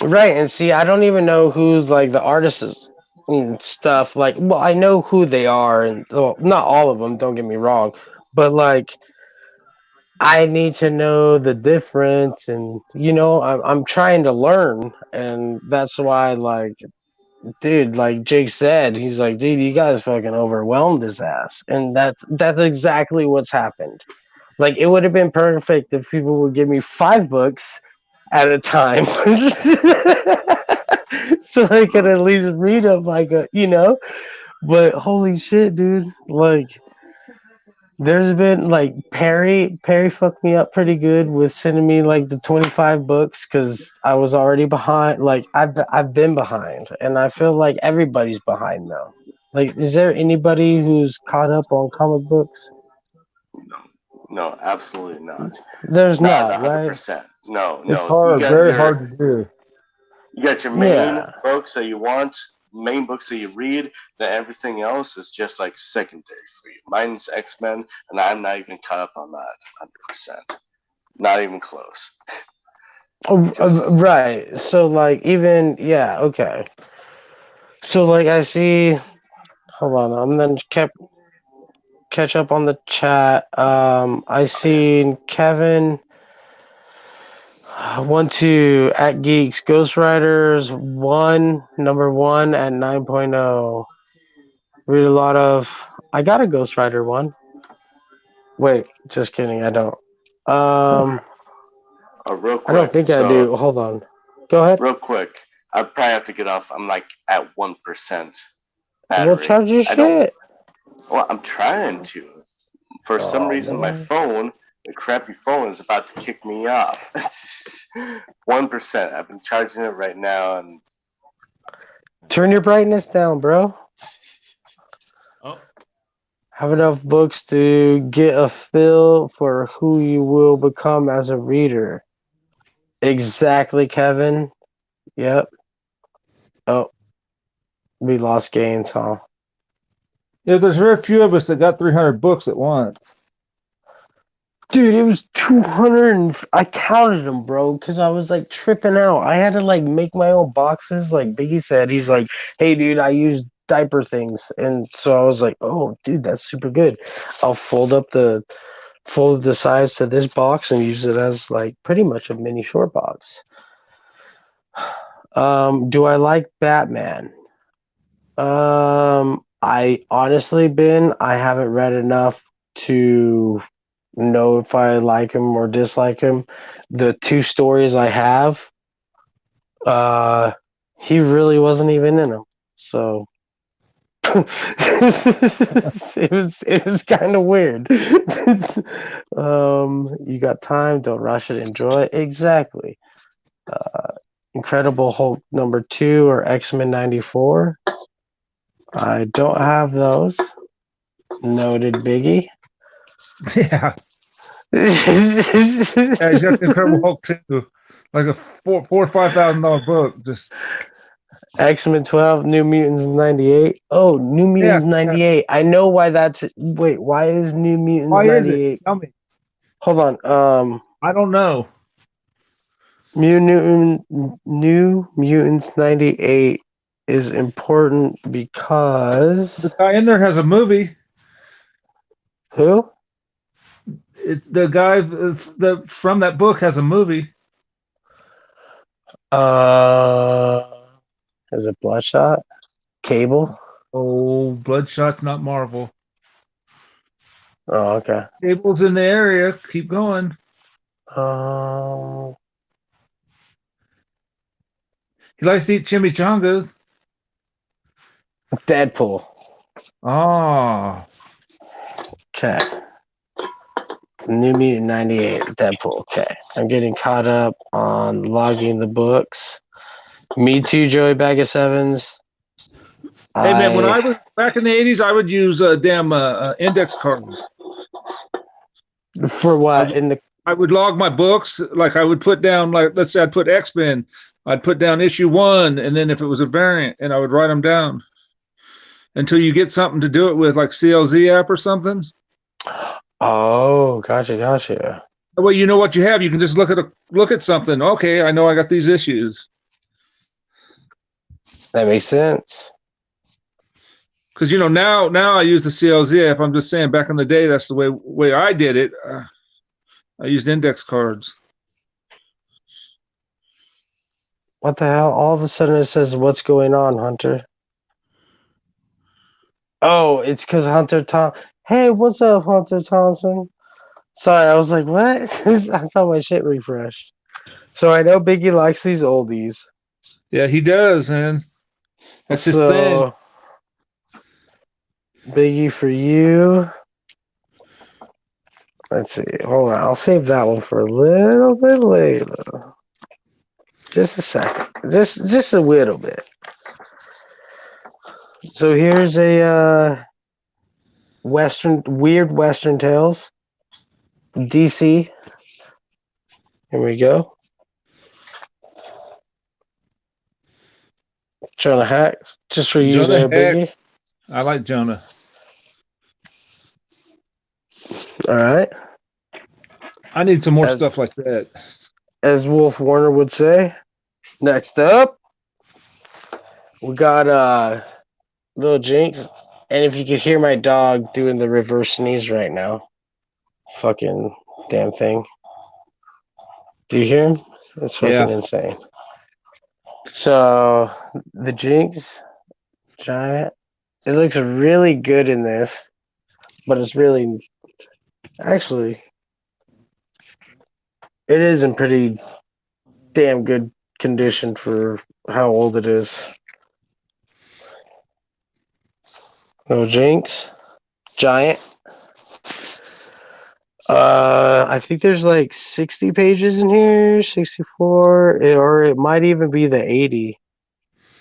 S1: right, and see, I don't even know who's like the artists and stuff. Like, well, I know who they are, and well, not all of them. Don't get me wrong, but like I need to know the difference, and I'm trying to learn, and that's why, like, dude, like Jake said, he's like, dude, you guys fucking overwhelmed his ass, and that's exactly what's happened. Like, it would have been perfect if people would give me 5 books at a time, so I could at least read them, like But holy shit, dude, like there's been like Perry fucked me up pretty good with sending me like the 25 books because I was already behind. Like I've been behind, and I feel like everybody's behind now. Like, is there anybody who's caught up on comic books?
S2: No. No, absolutely not.
S1: There's
S2: Not
S1: not, right?
S2: 100%. No,
S3: It's
S2: no.
S3: hard, very hard to do.
S2: You got your main
S1: Yeah.
S2: books that you want, main books that you read, then everything else is just like secondary for you. Mine's X-Men, and I'm not even caught up on that 100%. Not even close. Just
S1: Right. So like even yeah, okay. So like I see hold on, I'm then kept catch up on the chat. I
S2: oh yeah.
S1: seen Kevin one two at Geeks Ghost Riders number one at 9.0. Read a lot of I got a Ghost Rider one. Wait, just kidding, I don't. Um
S2: Real
S1: I don't
S2: quick.
S1: think I
S2: So
S1: do. Hold on. Go ahead.
S2: real quick. I probably have to get off. I'm like at 1%
S1: We'll
S2: battery.
S1: charge your
S2: I don't.
S1: shit.
S2: Well, I'm trying to. For some
S1: Oh
S2: reason, my
S1: man.
S2: phone, the crappy phone, is about to kick me off. 1%. I've been charging it right now, and
S1: Turn your brightness down, bro.
S2: oh,
S1: Have enough books to get a feel for who you will become as a reader. Exactly, Kevin. Yep. Oh, we lost gains, huh?
S3: Yeah, there's very few of us that got 300 books at once.
S1: Dude, it was 200 and I counted them, bro, because I was like tripping out. I had to like make my own boxes. Like Biggie said, he's like, hey, dude, I use diaper things. And so I was like, oh, dude, that's super good. I'll fold the size to this box and use it as like pretty much a mini short box. Do I like Batman? I honestly, I haven't read enough to know if I like him or dislike him. The two stories I have, uh, he really wasn't even in them. So it was kind of weird. You got time, don't rush it, enjoy it. Exactly. Incredible Hulk number 2 or X-Men 94. I don't have those. Noted, Biggie.
S3: Yeah, yeah, he's got the Incredible Hulk too, like a four or $5,000 book. Just
S1: X-Men 12, New Mutants 98. Oh, New
S3: yeah,
S1: Mutants
S3: yeah.
S1: 98. I know why that's wait, why is New Mutants
S3: Why is it?
S1: 98?
S3: Tell me.
S1: Hold on.
S3: I don't know.
S1: New Mutants 98 is important because
S3: The guy in there has a movie.
S1: who?
S3: It's the guy that from that book has a movie.
S1: Uh is it Bloodshot? Cable?
S3: Oh, Bloodshot, not Marvel.
S1: Oh, okay.
S3: Cable's in the area. Keep going.
S1: Um
S3: He likes to eat chimichangas.
S1: Deadpool.
S3: Ah,
S1: Okay. New Mutant 98, Deadpool. Okay. I'm getting caught up on logging the books. Me too, Joey Bag of Sevens.
S3: hey man, when I
S1: I
S3: was back in the '80s, I would use a damn index card.
S1: for
S3: I
S1: what
S3: would,
S1: in the
S3: I would log my books. Like I would put down, like let's say I'd put X Men. I'd put down issue 1, and then if it was a variant, and I would write them down until you get something to do it with, like CLZ app or something.
S1: Oh, gotcha.
S3: That way you know what you have. You can just look at something. Okay, I know I got these issues.
S1: That makes sense.
S3: Because now I use the CLZ app. I'm just saying, back in the day, that's the way I did it. I used index cards.
S1: What the hell? All of a sudden it says, "What's going on, Hunter?" Oh, it's because Hunter Tom. Hey, what's up, Hunter Thompson? Sorry, I was like, what? I thought my shit refreshed. So I know Biggie likes these oldies.
S3: Yeah, he does, man. That's his thing.
S1: So Biggie for you. Let's see. Hold on. I'll save that one for a little bit later. Just a second. Just a little bit. So here's a weird Western tales. DC. Here we go. Jonah Hack, just for you
S3: Jonah
S1: there, Biggie.
S3: Hex. I like Jonah.
S1: All right.
S3: I need some more
S1: As
S3: stuff like that.
S1: Wolf Warner would say. Next up, we got Little Jinx. And if you could hear my dog doing the reverse sneeze right now, fucking damn thing. Do you hear him? It's fucking
S3: Yeah.
S1: insane. So the Jinx giant, it looks really good in this, but it's really actually it is in pretty damn good condition for how old it is. No Jinx giant. I think there's like 60 pages in here, 64, or it might even be the 80.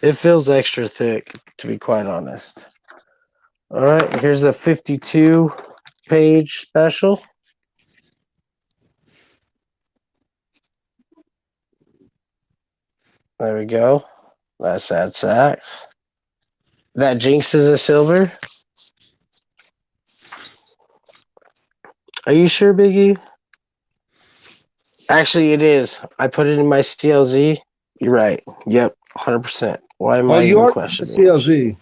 S1: It feels extra thick, to be quite honest. All right, here's a 52 page special. There we go. That's Sad Sacks. That Jinx is a silver. Are you sure, Biggie? Actually, it is. I put it in my CLZ. You're right. Yep, 100%. Why am
S3: Oh,
S1: I
S3: you
S1: even
S3: are the
S1: questioning it?
S3: CLZ.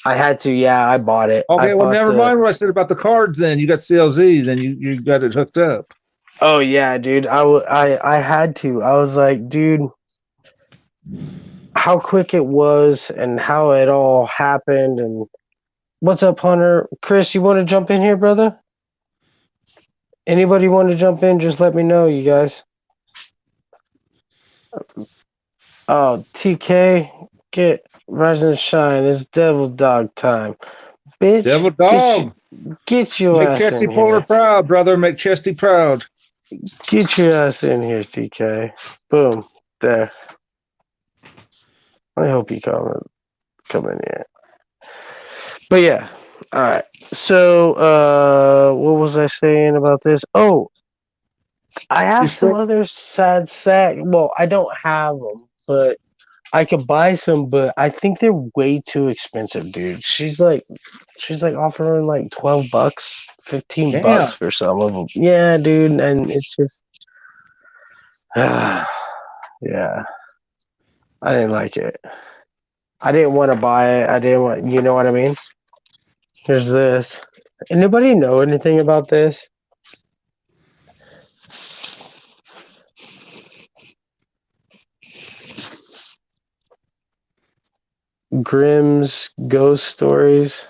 S1: I had to. Yeah, I bought it. I
S3: Okay, well,
S1: bought
S3: never
S1: the.
S3: mind what I said about the cards. Then you got CLZ. Then you got it hooked up.
S1: Oh yeah, dude. I had to. I was like, dude, how quick it was and how it all happened. And what's up, Hunter? Chris, you want to jump in here, brother? Anybody want to jump in? Just let me know, you guys. Oh, TK, get Rise and Shine. It's Devil Dog time, bitch.
S3: Devil dog.
S1: Get your
S3: Make
S1: ass
S3: Chesty
S1: in
S3: Puller
S1: here.
S3: proud, brother. Make Chesty proud.
S1: Get your ass in here, TK. Boom, there. I hope you come in here. But yeah, all right. So, what was I saying about this? Oh, I
S3: You
S1: have some
S3: still
S1: other sad sack. Well, I don't have them, but I could buy some. But I think they're way too expensive, dude. She's like offering like $12, $15
S3: damn.
S1: for some of them. Yeah, dude, and it's just, yeah, I didn't like it. I didn't want to buy it. I didn't want, you know what I mean? Here's this. Anybody know anything about this? Grimm's Ghost Stories.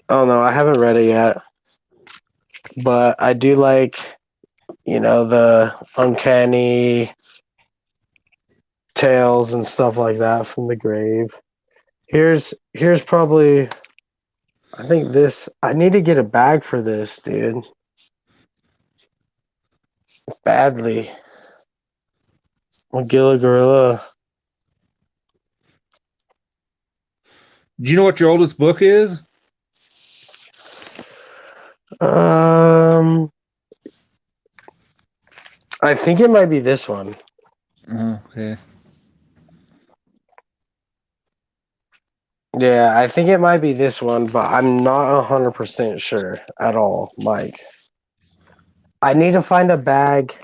S1: Oh no, I haven't read it yet, but I do like, the uncanny tales and stuff like that from the grave. Here's probably, I think this, I need to get a bag for this, dude. Badly. Magilla Gorilla.
S3: Do you know what your oldest book is?
S1: Um, I think it might be this one.
S3: Okay.
S1: Yeah, I think it might be this one, but I'm not 100% sure at all, Mike. I need to find a bag.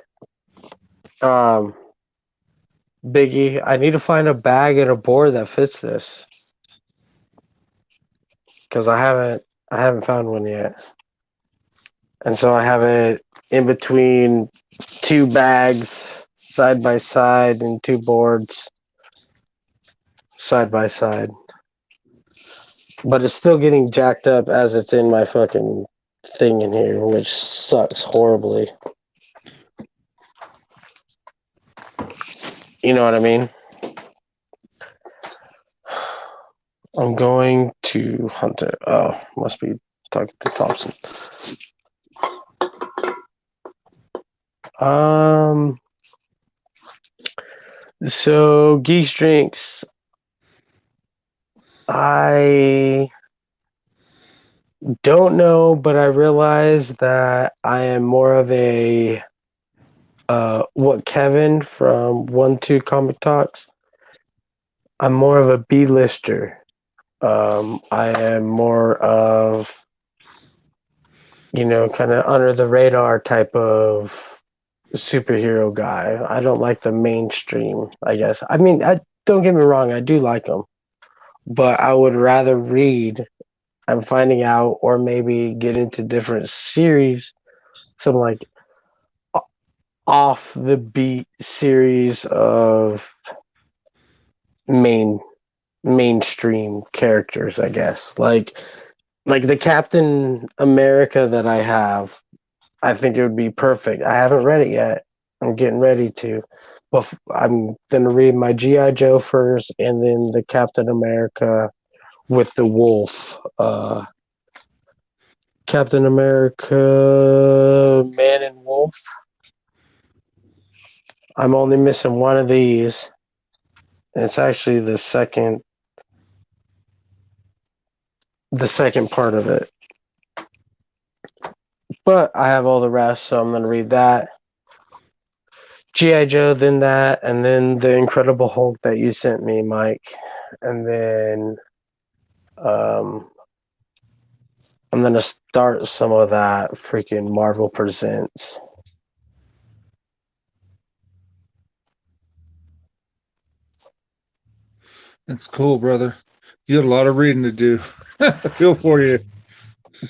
S1: Um, Biggie, I need to find a bag and a board that fits this because I haven't found one yet, and so I have it in between two bags side by side and two boards side by side, but it's still getting jacked up as it's in my fucking thing in here, which sucks horribly. You know what I mean? I'm going to Hunter. Oh, must be talking to Thompson. So Geeks Drinks. I don't know, but I realize that I am more of a what Kevin from 1-2 Comic Talks. I'm more of a B-lister. I am more of, kind of under the radar type of superhero guy. I don't like the mainstream, I guess. I mean, don't get me wrong, I do like them, but I would rather read. I'm finding out, or maybe get into different series, some like off the beat series of mainstream characters, I guess. Like the Captain America that I have, I think it would be perfect. I haven't read it yet. I'm getting ready to. But I'm gonna read my G.I. Joe first, and then the Captain America with the wolf. Captain America Man and Wolf. I'm only missing one of these. And it's actually the second part of it. But I have all the rest, so I'm gonna read that. G.I. Joe, then that, and then the Incredible Hulk that you sent me, Mike. And then I'm gonna start some of that freaking Marvel Presents.
S3: That's cool, brother. You got a lot of reading to do. I feel for you.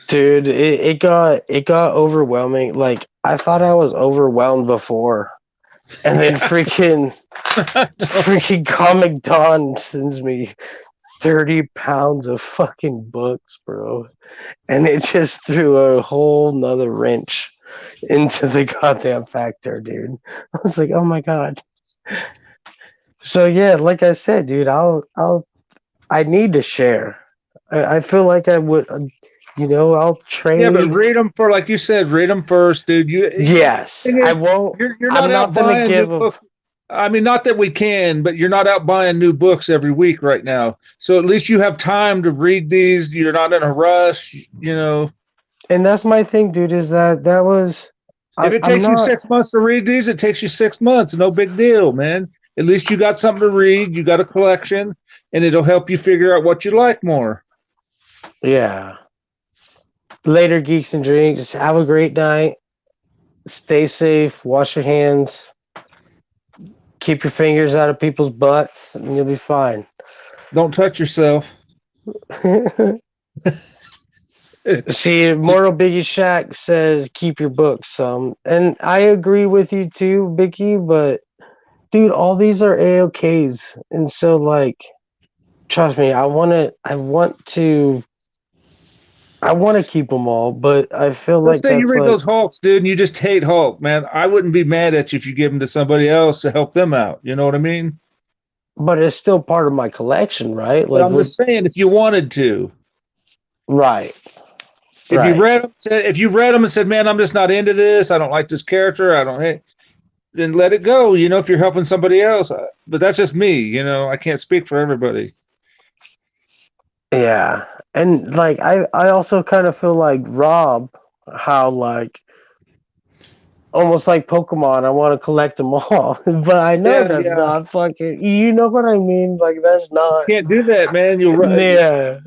S1: Dude, it got overwhelming. Like I thought I was overwhelmed before. And then freaking Comic Don sends me 30 pounds of fucking books, bro. And it just threw a whole nother wrench into the goddamn factor, dude. I was like, oh my god. So yeah, like I said, dude, I need to share. I feel like I would, I'll
S3: Yeah, but
S1: trade.
S3: read them for, like you said, read them first, dude.
S1: Yes,
S3: Thing
S1: I
S3: is,
S1: won't.
S3: you're not
S1: I'm not
S3: out
S1: gonna
S3: buying new
S1: give a.
S3: books. I mean, not that we can, but you're not out buying new books every week right now. So at least you have time to read these. You're not in a rush, you know.
S1: And that's my thing, dude. Is that was.
S3: If it
S1: I'm
S3: takes you
S1: not.
S3: 6 months to read these, it takes you 6 months. No big deal, man. At least you got something to read. You got a collection, and it'll help you figure out what you like more.
S1: Yeah. Later, geeks and drinks. Have a great night. Stay safe. Wash your hands. Keep your fingers out of people's butts, and you'll be fine.
S3: Don't touch yourself.
S1: See, Mortal Biggie Shack says keep your books. And I agree with you too, Bicky. But dude, all these are AOKs, and so like, trust me, I want to keep them all, but I feel
S3: Let's
S1: like
S3: say you
S1: that's
S3: read
S1: like,
S3: those Hulks, dude, and you just hate Hulk, man. I wouldn't be mad at you if you give them to somebody else to help them out. You know what I mean?
S1: but it's still part of my collection, right?
S3: But
S1: Like,
S3: I'm just saying, if you wanted to,
S1: right,
S3: if you
S1: right.
S3: read them, if you read them and said, "Man, I'm just not into this. I don't like this character. I don't," hey, then let it go. You know, if you're helping somebody else. But that's just me. You know, I can't speak for everybody.
S1: Yeah. And like I also kind of feel like Rob, how like almost like Pokemon, I want to collect them all. But I know
S3: Yeah,
S1: that's
S3: yeah.
S1: not fucking, you know what I mean? Like that's
S3: You
S1: not.
S3: can't do that, man.
S1: Yeah.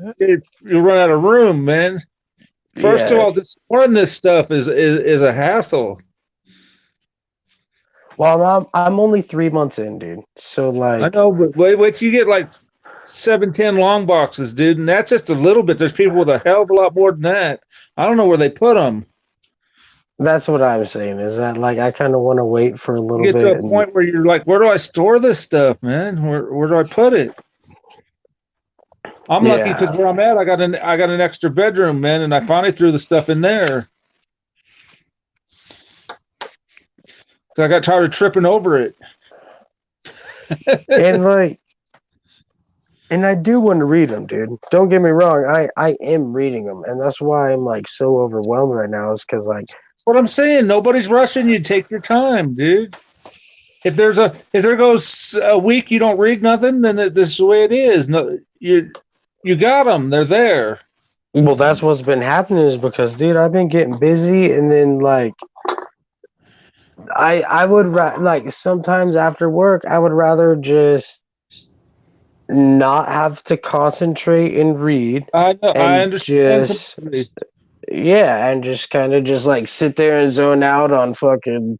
S3: You'll run out of room, man. First of
S1: Yeah.
S3: all, storing this stuff is a hassle.
S1: Well, I'm only 3 months in, dude. So
S3: I
S1: like
S3: know, but wait till you get like 7, 10 long boxes, dude, and that's just a little bit. There's people with a hell of a lot more than that. I don't know where they put them.
S1: that's what I'm saying is that like I kind of want to wait for a
S3: You
S1: little
S3: get to
S1: bit
S3: a
S1: and
S3: point where you're like, where do I store this stuff, man? Where do I put it? I'm lucky because
S1: yeah.
S3: where I'm at, I got an extra bedroom, man, and I finally threw the stuff in there. So I got tired of tripping over it.
S1: And like and I do want to read them, dude. Don't get me wrong. I am reading them, and that's why I'm like so overwhelmed right now. Is because like,
S3: That's what I'm saying. Nobody's rushing you. Take your time, dude. If there goes a week you don't read nothing, then this is the way it is. No, you You got them. They're there.
S1: Well, that's what's been happening is because, dude, I've been getting busy, and then like I would like sometimes after work, I would rather just not have to concentrate and read,
S3: I know. I
S1: and
S3: understand
S1: just
S3: completely.
S1: yeah, and just kind of just like sit there and zone out on fucking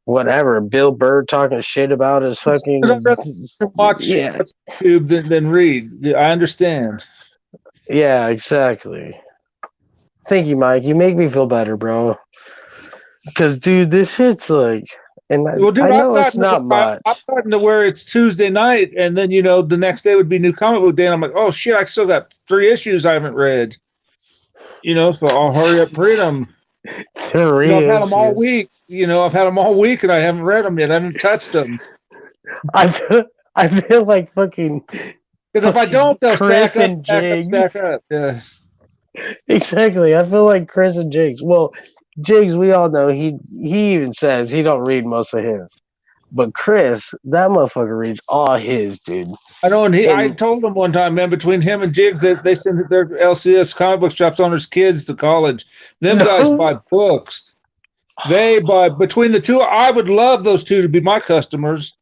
S1: whatever. Bill Burr talking shit about his
S3: I'd
S1: fucking
S3: rather
S1: yeah,
S3: watch YouTube than read. I understand.
S1: yeah, exactly. Thank you, Mike. You make me feel better, bro. Because, dude, this shit's like, and
S3: Well, dude,
S1: I know it's not
S3: I've
S1: much.
S3: gotten to where it's Tuesday night, and then the next day would be New Comic Book Day, and I'm like, oh shit, I still got 3 issues I haven't read. So I'll hurry up and read them.
S1: Three
S3: I've had them all
S1: issues.
S3: week. I've had them all week, and I haven't read them yet. I haven't touched them
S1: I feel, I feel like
S3: because if I
S1: fucking
S3: don't, they'll
S1: Chris and
S3: stack
S1: Jigs.
S3: up. Yeah.
S1: Exactly. I feel like Chris and Jigs. Well, Jigs, we all know he even says he don't read most of his. But Chris, that motherfucker reads all his, dude.
S3: I know, and I
S1: And
S3: told him one time, man, between him and Jig, that they send their LCS comic book shops owners' kids to college. Them guys
S1: no,
S3: buy books. They buy between the two. I would love those two to be my customers.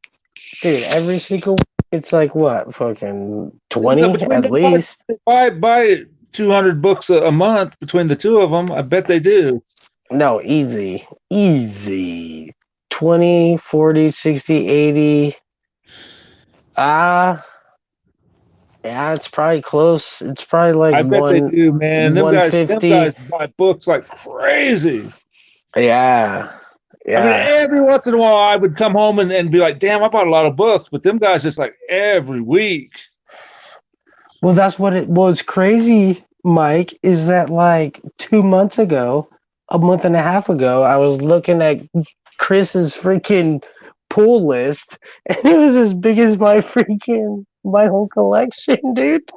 S1: dude, every single it's like what, fucking
S3: No,
S1: 20
S3: between
S1: at
S3: them guys,
S1: least.
S3: they buy 200 books a month between the two of them. I bet they do.
S1: No, easy. Easy. 20, 40, 60, 80. Ah, yeah, it's probably close. It's probably like
S3: I bet they do, man. Them
S1: 150.
S3: guys buy books like crazy.
S1: Yeah.
S3: I mean,
S1: Yeah.
S3: every once in a while, I would come home and be like, "Damn, I bought a lot of books." But them guys, it's like every week.
S1: Well, that's what it was crazy, Mike, is that like 2 months ago, a month and a half ago, I was looking at Chris's freaking pool list, and it was as big as my whole collection, dude.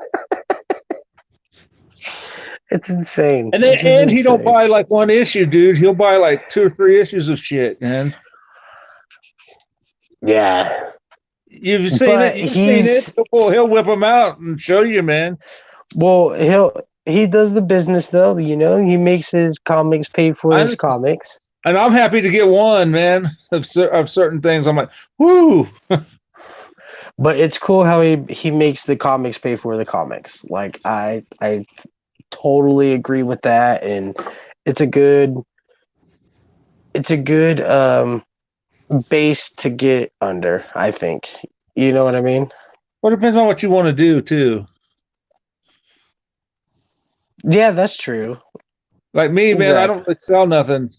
S1: It's insane.
S3: And then,
S1: It's just
S3: and he don't
S1: insane.
S3: buy like one issue, dude. He'll buy like 2 or 3 issues of shit, man.
S1: Yeah.
S3: You've seen it.
S1: But
S3: You've seen it. He'll whip them out and show you, man.
S1: well, he does the business though, he makes his comics pay for
S3: I
S1: his
S3: just,
S1: comics.
S3: and I'm happy to get one, man, of certain things. I'm like, whoo.
S1: But it's cool how he makes the comics pay for the comics. Like I totally agree with that, and it's a good it's a good base to get under, I think. You know what I mean?
S3: Well, it depends on what you want to do too.
S1: Yeah, that's true.
S3: Like me, man, I don't
S1: Exactly.
S3: really sell nothing.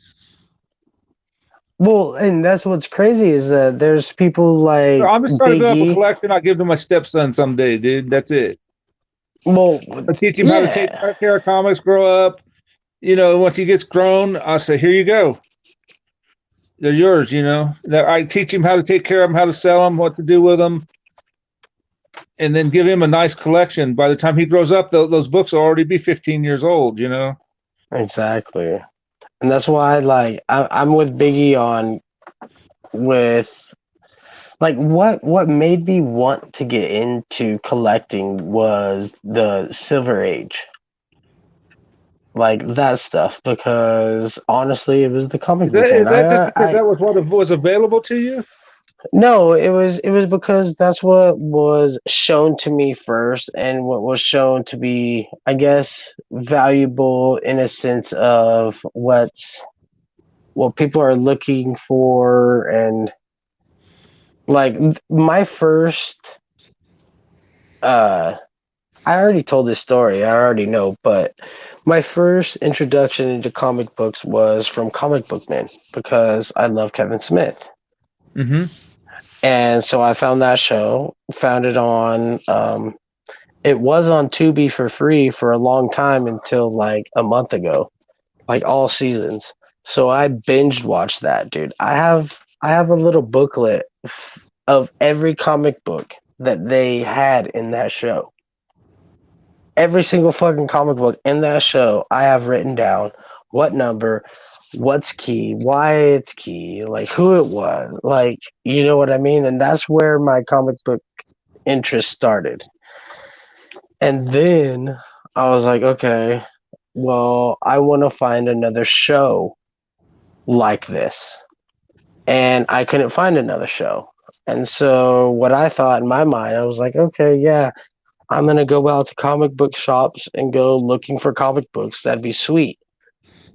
S1: Well, and that's what's crazy is that there's people like
S3: I'm just trying to build up a
S1: Biggie.
S3: collection. I'll give to my stepson someday, dude. That's it.
S1: Well,
S3: I teach him how to take
S1: yeah,
S3: care of comics, grow up. Once he gets grown, I'll say, here you go. They're yours, I teach him how to take care of them, how to sell them, what to do with them, and then give him a nice collection. By the time he grows up, those books will already be 15 years old.
S1: exactly. And that's why I'm with Biggie on with like what made me want to get into collecting was the Silver Age, like that stuff, because honestly it was the comic book man.
S3: Is that just because
S1: I
S3: that was what was available to you?
S1: No, it was because that's what was shown to me first, and what was shown to be, I guess, valuable in a sense of what people are looking for. And like my first uh I already told this story, I already know, but my first introduction into comic books was from Comic Book Man because I love Kevin Smith.
S3: Mm-hmm.
S1: And so I found that show, found it on it was on Tubi for free for a long time until like a month ago, like all seasons. So I binged watched that, dude. I have a little booklet of every comic book that they had in that show. Every single fucking comic book in that show, I have written down what number, what's key, why it's key, like who it was, like you know what I mean. And that's where my comic book interest started. And then I was like, okay, well, I want to find another show like this. And I couldn't find another show. And so what I thought in my mind, I was like, okay, yeah, I'm going to go out to comic book shops and go looking for comic books. That'd be sweet.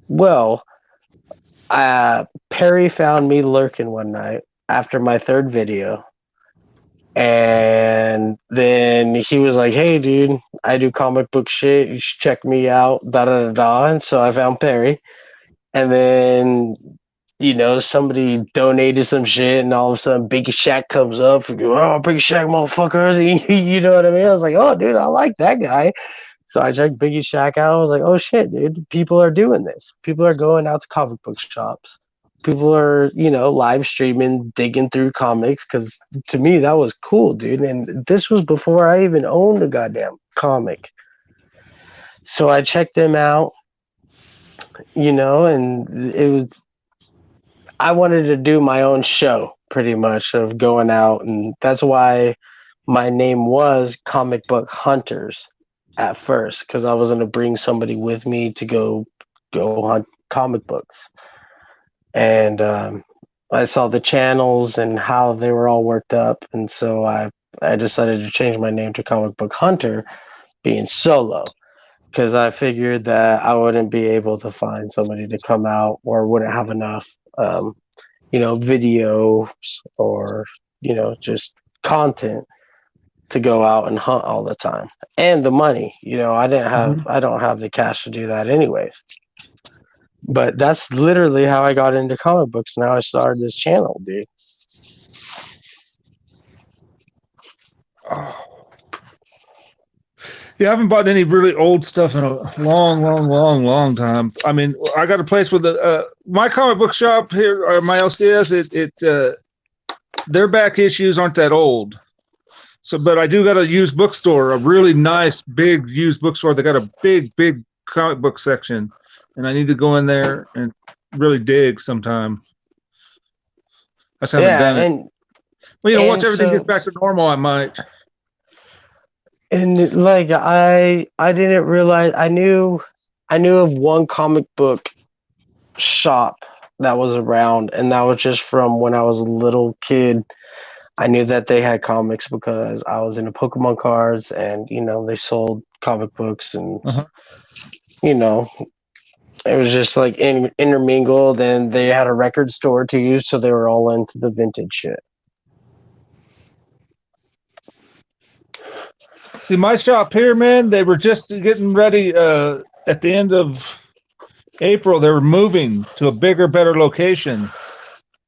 S1: Well, Perry found me lurking one night after my third video. And then he was like, hey, dude, I do comic book shit. You should check me out. Da da da da. And so I found Perry. And then, somebody donated some shit, and all of a sudden, Big Shaq comes up and go, oh, Big Shaq, motherfuckers. You know what I mean? I was like, oh, dude, I like that guy. So I checked Biggie Shaq out. I was like, oh shit, dude, people are doing this. People are going out to comic book shops. People are, live streaming, digging through comics. Because to me, that was cool, dude. And this was before I even owned a goddamn comic. So I checked them out, and it was, I wanted to do my own show pretty much of going out. And that's why my name was Comic Book Hunters at first, because I was going to bring somebody with me to go hunt comic books. And I saw the channels and how they were all worked up, and so I decided to change my name to Comic Book Hunter, being solo, because I figured that I wouldn't be able to find somebody to come out, or wouldn't have enough videos, or just content to go out and hunt all the time, and the money. I don't have the cash to do that anyways. But that's literally how I got into comic books. Now I started this channel, dude.
S3: Oh. Yeah, I haven't bought any really old stuff in a long time. I mean, I got a place with my comic book shop here, or my LCS. Their back issues aren't that old. So, but I do got a used bookstore, a really nice big used bookstore. They got a big comic book section, and I need to go in there and really dig sometime. I just haven't done it. Well, once everything gets back to normal, I might.
S1: And like I didn't realize, I knew of one comic book shop that was around, and that was just from when I was a little kid. I knew that they had comics because I was into Pokemon cards, and they sold comic books, and it was just like intermingled, and they had a record store too, so they were all into the vintage shit.
S3: See, my shop here, man, they were just getting ready at the end of April. They were moving to a bigger, better location.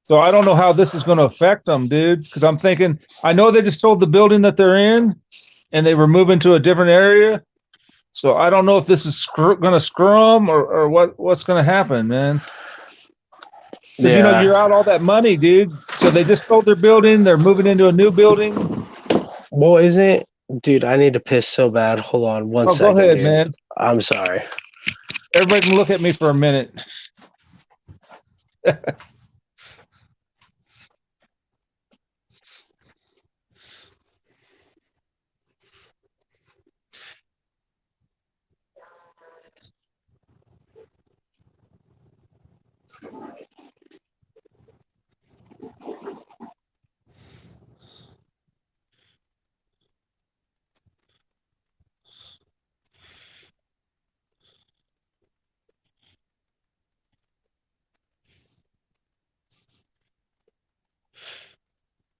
S3: So I don't know how this is going to affect them, dude, because I'm thinking, I know they just sold the building that they're in, and they were moving to a different area. So I don't know if this is going to screw them, or what's going to happen, man. Because, you're out all that money, dude. So they just sold their building. They're moving into a new building.
S1: Well, isn't... Dude, I need to piss so bad. Hold on one second,
S3: go ahead,
S1: dude.
S3: Man.
S1: I'm sorry.
S3: Everybody can look at me for a minute.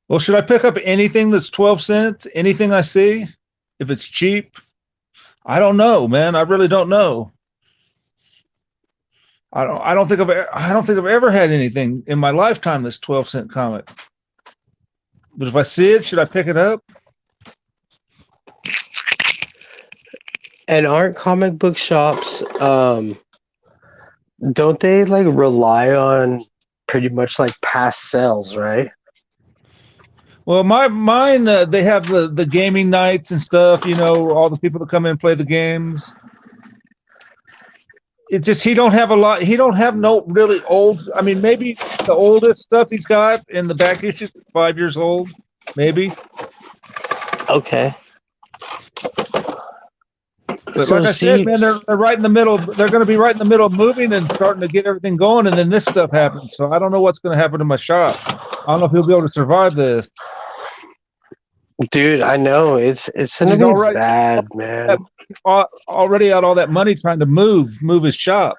S3: Well, should I pick up anything that's 12 cents? Anything I see? If it's cheap? I don't know, man. I really don't know. I don't think I've ever had anything in my lifetime that's 12-cent comic. But if I see it, should I pick it up?
S1: And aren't comic book shops, don't they like rely on pretty much like past sales, right?
S3: Well, mine they have the gaming nights and stuff. All the people that come in and play the games. It's just he don't have a lot. He don't have no really old. I mean, maybe the oldest stuff he's got in the back issue is 5 years old, maybe.
S1: Okay.
S3: But
S1: So
S3: like I said,
S1: see,
S3: man, they're right in the middle. They're going to be right in the middle of moving and starting to get everything going, and then this stuff happens. So I don't know what's going to happen to my shop. I don't know if he'll be able to survive this.
S1: dude, I know it's
S3: And
S1: gonna
S3: he's
S1: be
S3: already
S1: bad, man.
S3: already out all that money trying to move his shop.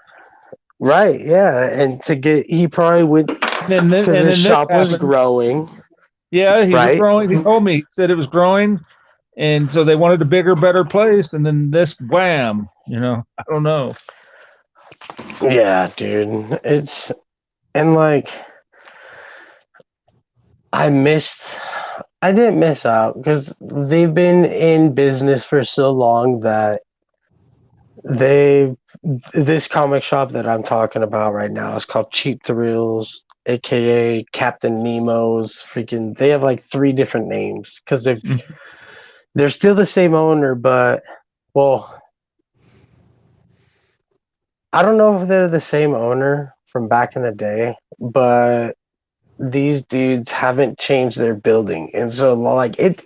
S1: Right? Yeah, and to get he probably would because
S3: And
S1: his
S3: then this
S1: shop was
S3: happened.
S1: growing,
S3: Yeah, he was
S1: right?
S3: growing. He told me, he said it was growing, and so they wanted a bigger, better place. And then this wham, I don't know.
S1: Yeah, dude. It's and like I missed. I didn't miss out because they've been in business for so long that they this comic shop that I'm talking about right now is called Cheap Thrills, aka Captain Nemo's. Freaking, they have like three different names because they're still the same owner, but well, I don't know if they're the same owner from back in the day, but these dudes haven't changed their building, and so like it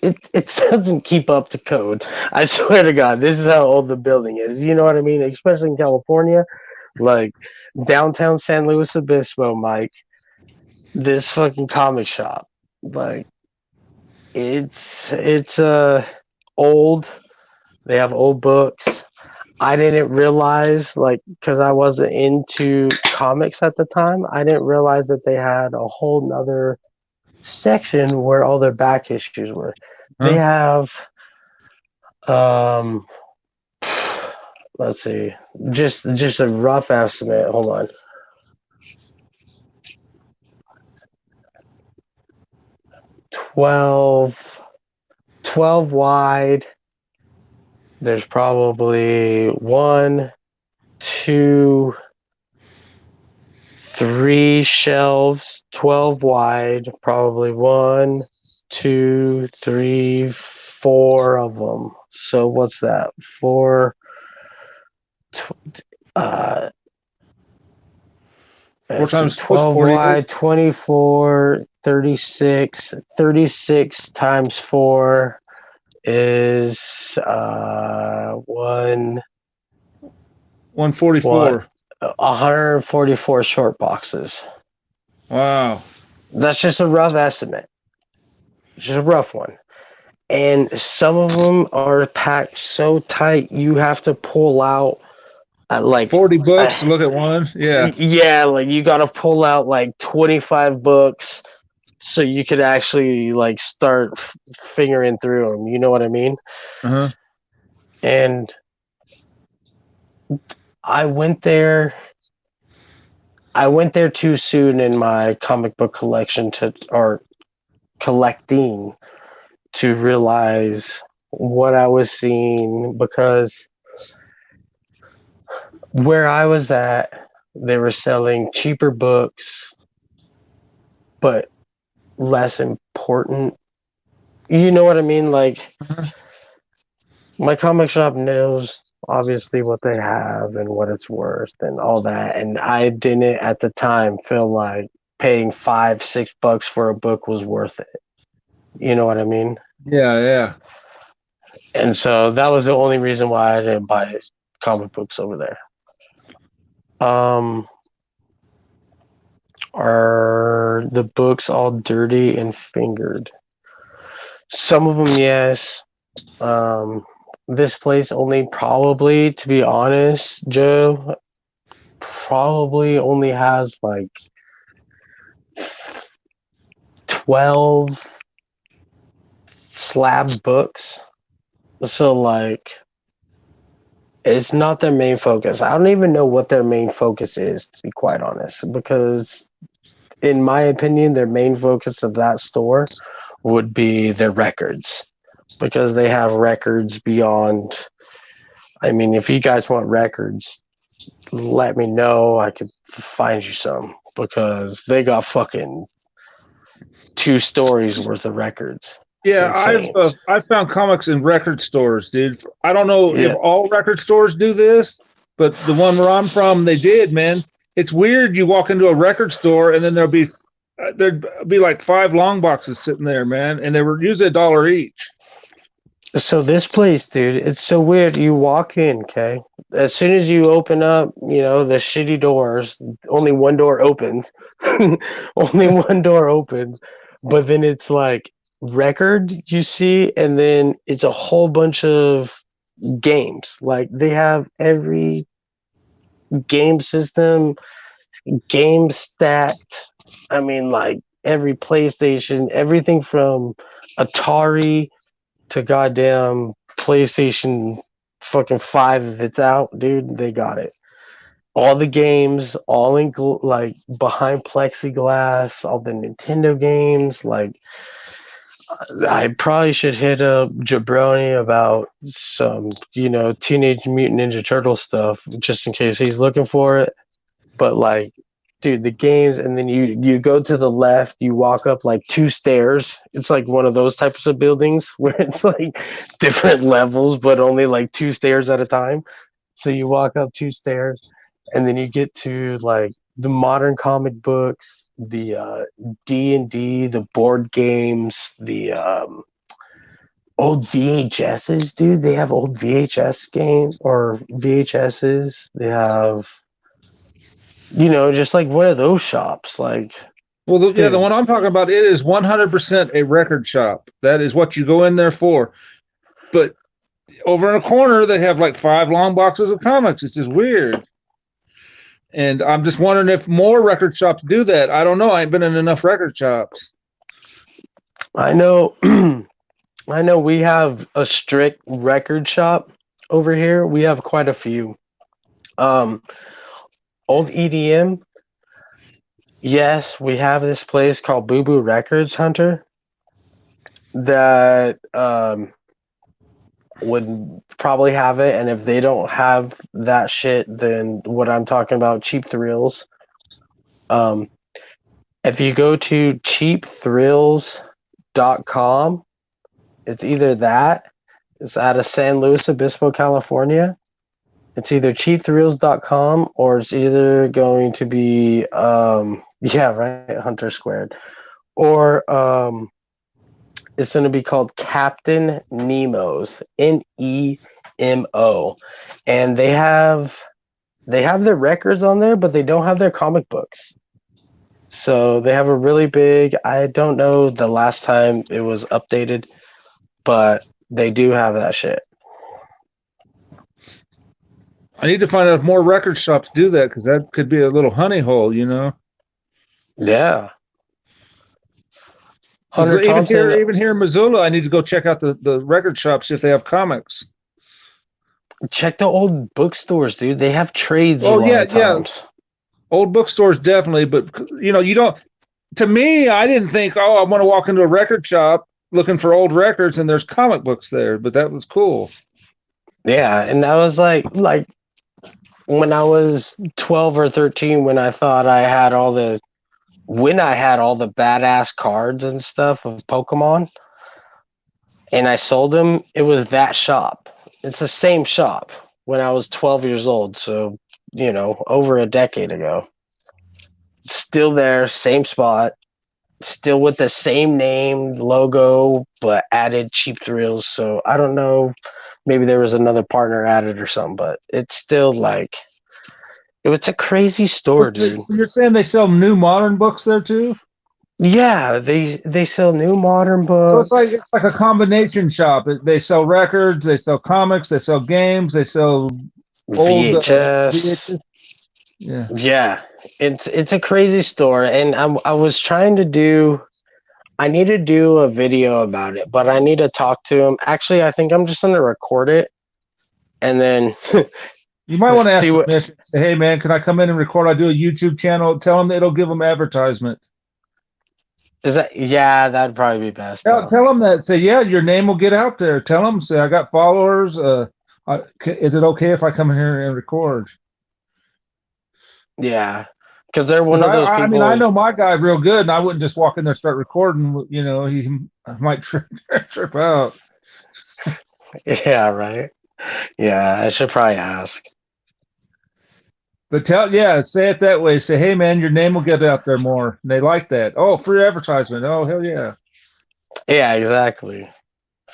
S1: doesn't keep up to code. I swear to God, this is how old the building is. You know what I mean? Especially in California, like downtown San Luis Obispo, Mike. This fucking comic shop, like it's old. They have old books. I didn't realize, like, because I wasn't into comics at the time, I didn't realize that they had a whole nother section where all their back issues were. They
S3: Huh?
S1: have, um, let's see, just a rough estimate. Hold on. 12, 12 wide. There's probably one, two, three shelves, 12 wide, probably one, two, three, four of them. So what's that? Four, uh,
S3: 4
S1: let's see,
S3: times 4,
S1: 12
S3: 48.
S1: wide, 24, 36. 36 times four is one,
S3: 144.
S1: 144 short boxes.
S3: Wow.
S1: That's just a rough estimate. Just a rough one. And some of them are packed so tight you have to pull out like
S3: 40 books
S1: uh,
S3: to look at one. Yeah.
S1: yeah, like you got to pull out like 25 books so you could actually like start fingering through them. You know what I mean?
S3: Uh-huh.
S1: And I went there. I went there too soon in my comic book collection or collecting to realize what I was seeing because where I was at, they were selling cheaper books, but less important. You know what I mean? Like,
S3: Uh-huh.
S1: my comic shop knows obviously what they have and what it's worth and all that. And I didn't at the time feel like paying $5, $6 for a book was worth it. You know what I mean?
S3: Yeah, yeah.
S1: And so that was the only reason why I didn't buy comic books over there. Are the books all dirty and fingered? Some of them, yes. This place only probably, to be honest, Joe, probably only has like 12 slab books. So, like, it's not their main focus. I don't even know what their main focus is, to be quite honest, because in my opinion, their main focus of that store would be their records because they have records beyond. I mean, if you guys want records, let me know. I could find you some because they got fucking 2 stories worth of records. It's
S3: Yeah,
S1: insane.
S3: I've found comics in record stores, dude. I don't know if
S1: Yeah.
S3: all record stores do this, but the one where I'm from, they did, man. It's weird. You walk into a record store and then there'd be like 5 long boxes sitting there, man, and they were usually $1 each.
S1: So this place, dude, it's so weird. You walk in, okay? As soon as you open up, the shitty doors, only one door opens. Only one door opens. But then it's like record you see, and then it's a whole bunch of games. Like they have every game system, game stacked. I mean, like every PlayStation, everything from Atari to goddamn PlayStation fucking 5 if it's out, dude, they got it. All the games, all in like behind plexiglass, all the Nintendo games. Like, I probably should hit up Jabroni about some, Teenage Mutant Ninja Turtle stuff just in case he's looking for it. But like, dude, the games, and then you go to the left, you walk up like two stairs. It's like one of those types of buildings where it's like different levels, but only like two stairs at a time. So you walk up two stairs, and then you get to like the modern comic books, the D&D, the board games, the old VHSs, dude. They have old VHS game or VHSs. They have just like one of those shops. Like,
S3: Well, the
S1: dude,
S3: one I'm talking about, it is 100% a record shop. That is what you go in there for. But over in a corner, they have like 5 long boxes of comics. It's just weird. And I'm just wondering if more record shops do that. I don't know. I ain't been in enough record shops.
S1: I know, I know we have a strict record shop over here. We have quite a few. Um, Old EDM. Yes, we have this place called Boo Boo Records Hunter that would probably have it, and if they don't have that shit, then what I'm talking about, Cheap Thrills. If you go to cheapthrills.com, it's either that, it's out of San Luis Obispo, California. It's either cheapthrills.com or it's either going to be yeah, right, Hunter Squared. Or it's going to be called Captain Nemo's, Nemo. And they have their records on there, but they don't have their comic books. So they have a really big, I don't know the last time it was updated, but they do have that shit.
S3: I need to find out if more record shops do that, because that could be a little honey hole,
S1: Yeah. Hunter
S3: Even
S1: Thompson.
S3: here in Missoula, I need to go check out the record shops if they have comics.
S1: Check the old bookstores, dude. They have trades a
S3: Oh
S1: lot
S3: yeah,
S1: of times.
S3: old bookstores definitely, but you don't. To me, I didn't think, oh, I want to walk into a record shop looking for old records and there's comic books there, but that was cool.
S1: Yeah, and that was like when I was 12 or 13, when I thought I had all the badass cards and stuff of Pokemon, and I sold them. It was that shop. It's the same shop when I was 12 years old. So, over a decade ago. Still there, same spot, still with the same name, logo, but added Cheap Thrills. So I don't know. Maybe there was another partner added or something, but it's still like, it's a crazy store, dude.
S3: So you're saying they sell new modern books there too?
S1: Yeah, they sell new modern books.
S3: So it's like a combination shop. They sell records, they sell comics, they sell games, they sell old
S1: VHS.
S3: Yeah.
S1: Yeah, it's a crazy store, and I was trying to do. I need to do a video about it, but I need to talk to him. Actually, I think I'm just gonna record it, and then
S3: you might want to ask permission. Say, hey man, can I come in and record? I do a YouTube channel. Tell them it'll give them advertisement.
S1: Yeah, that'd probably be best.
S3: Tell them that. Say, yeah, your name will get out there. Tell them, say, I got followers. Is it okay if I come in here and record?
S1: Yeah, because they're one of those people.
S3: I mean, I know my guy real good, and I wouldn't just walk in there and start recording. He might trip out.
S1: Yeah, right. Yeah, I should probably ask.
S3: But say it that way. Say, hey man, your name will get out there more. And they like that. Oh, free advertisement. Oh, hell yeah.
S1: Yeah, exactly.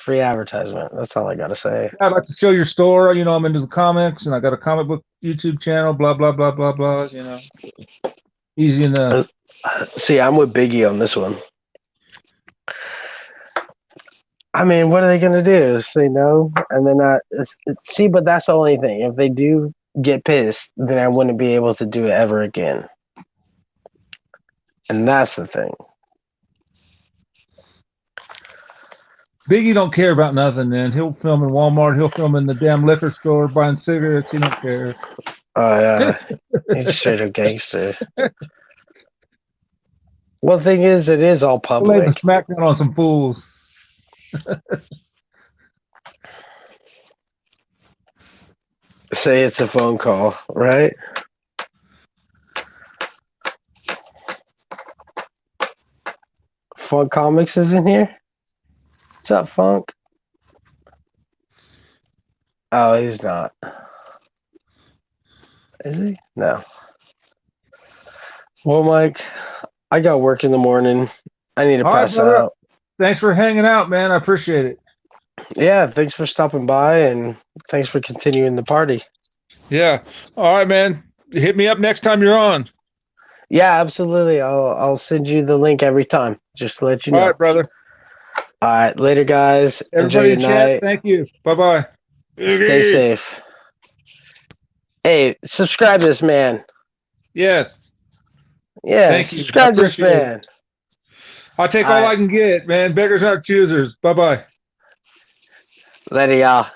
S1: Free advertisement. That's all I gotta say.
S3: I'd like to show your store. You know, I'm into the comics, and I got a comic book YouTube channel. Blah blah blah blah blah. You know, easy enough.
S1: See, I'm with Biggie on this one. I mean, what are they gonna do? Say no, and then see. But that's the only thing. If they do get pissed, then I wouldn't be able to do it ever again. And that's the thing.
S3: Biggie don't care about nothing, man. He'll film in Walmart. He'll film in the damn liquor store buying cigarettes. He don't care.
S1: Oh yeah, he's straight up gangster. Well, the thing is, it is all
S3: He'll lay the
S1: public.
S3: smackdown on some fools.
S1: Say it's a phone call, right? Funk Comics is in here. What's up, Funk? Oh, he's not. Is he? No. Well, Mike, I got work in the morning. I need to
S3: All right,
S1: pass
S3: brother.
S1: out.
S3: Thanks for hanging out, man. I appreciate it.
S1: Yeah, thanks for stopping by, and thanks for continuing the party.
S3: Yeah. All right, man. Hit me up next time you're on.
S1: Yeah, absolutely. I'll send you the link every time, just to let you know.
S3: All right, brother.
S1: All right, later, guys. Enjoy
S3: Everybody
S1: your
S3: in chat,
S1: night.
S3: thank you. Bye-bye.
S1: Stay safe. Hey, subscribe to this man.
S3: Yes.
S1: Yeah,
S3: Thank you. I
S1: subscribe to this
S3: appreciate it.
S1: man.
S3: I'll take all I can get, man. Beggars not choosers. Bye-bye.
S1: Later, y'all.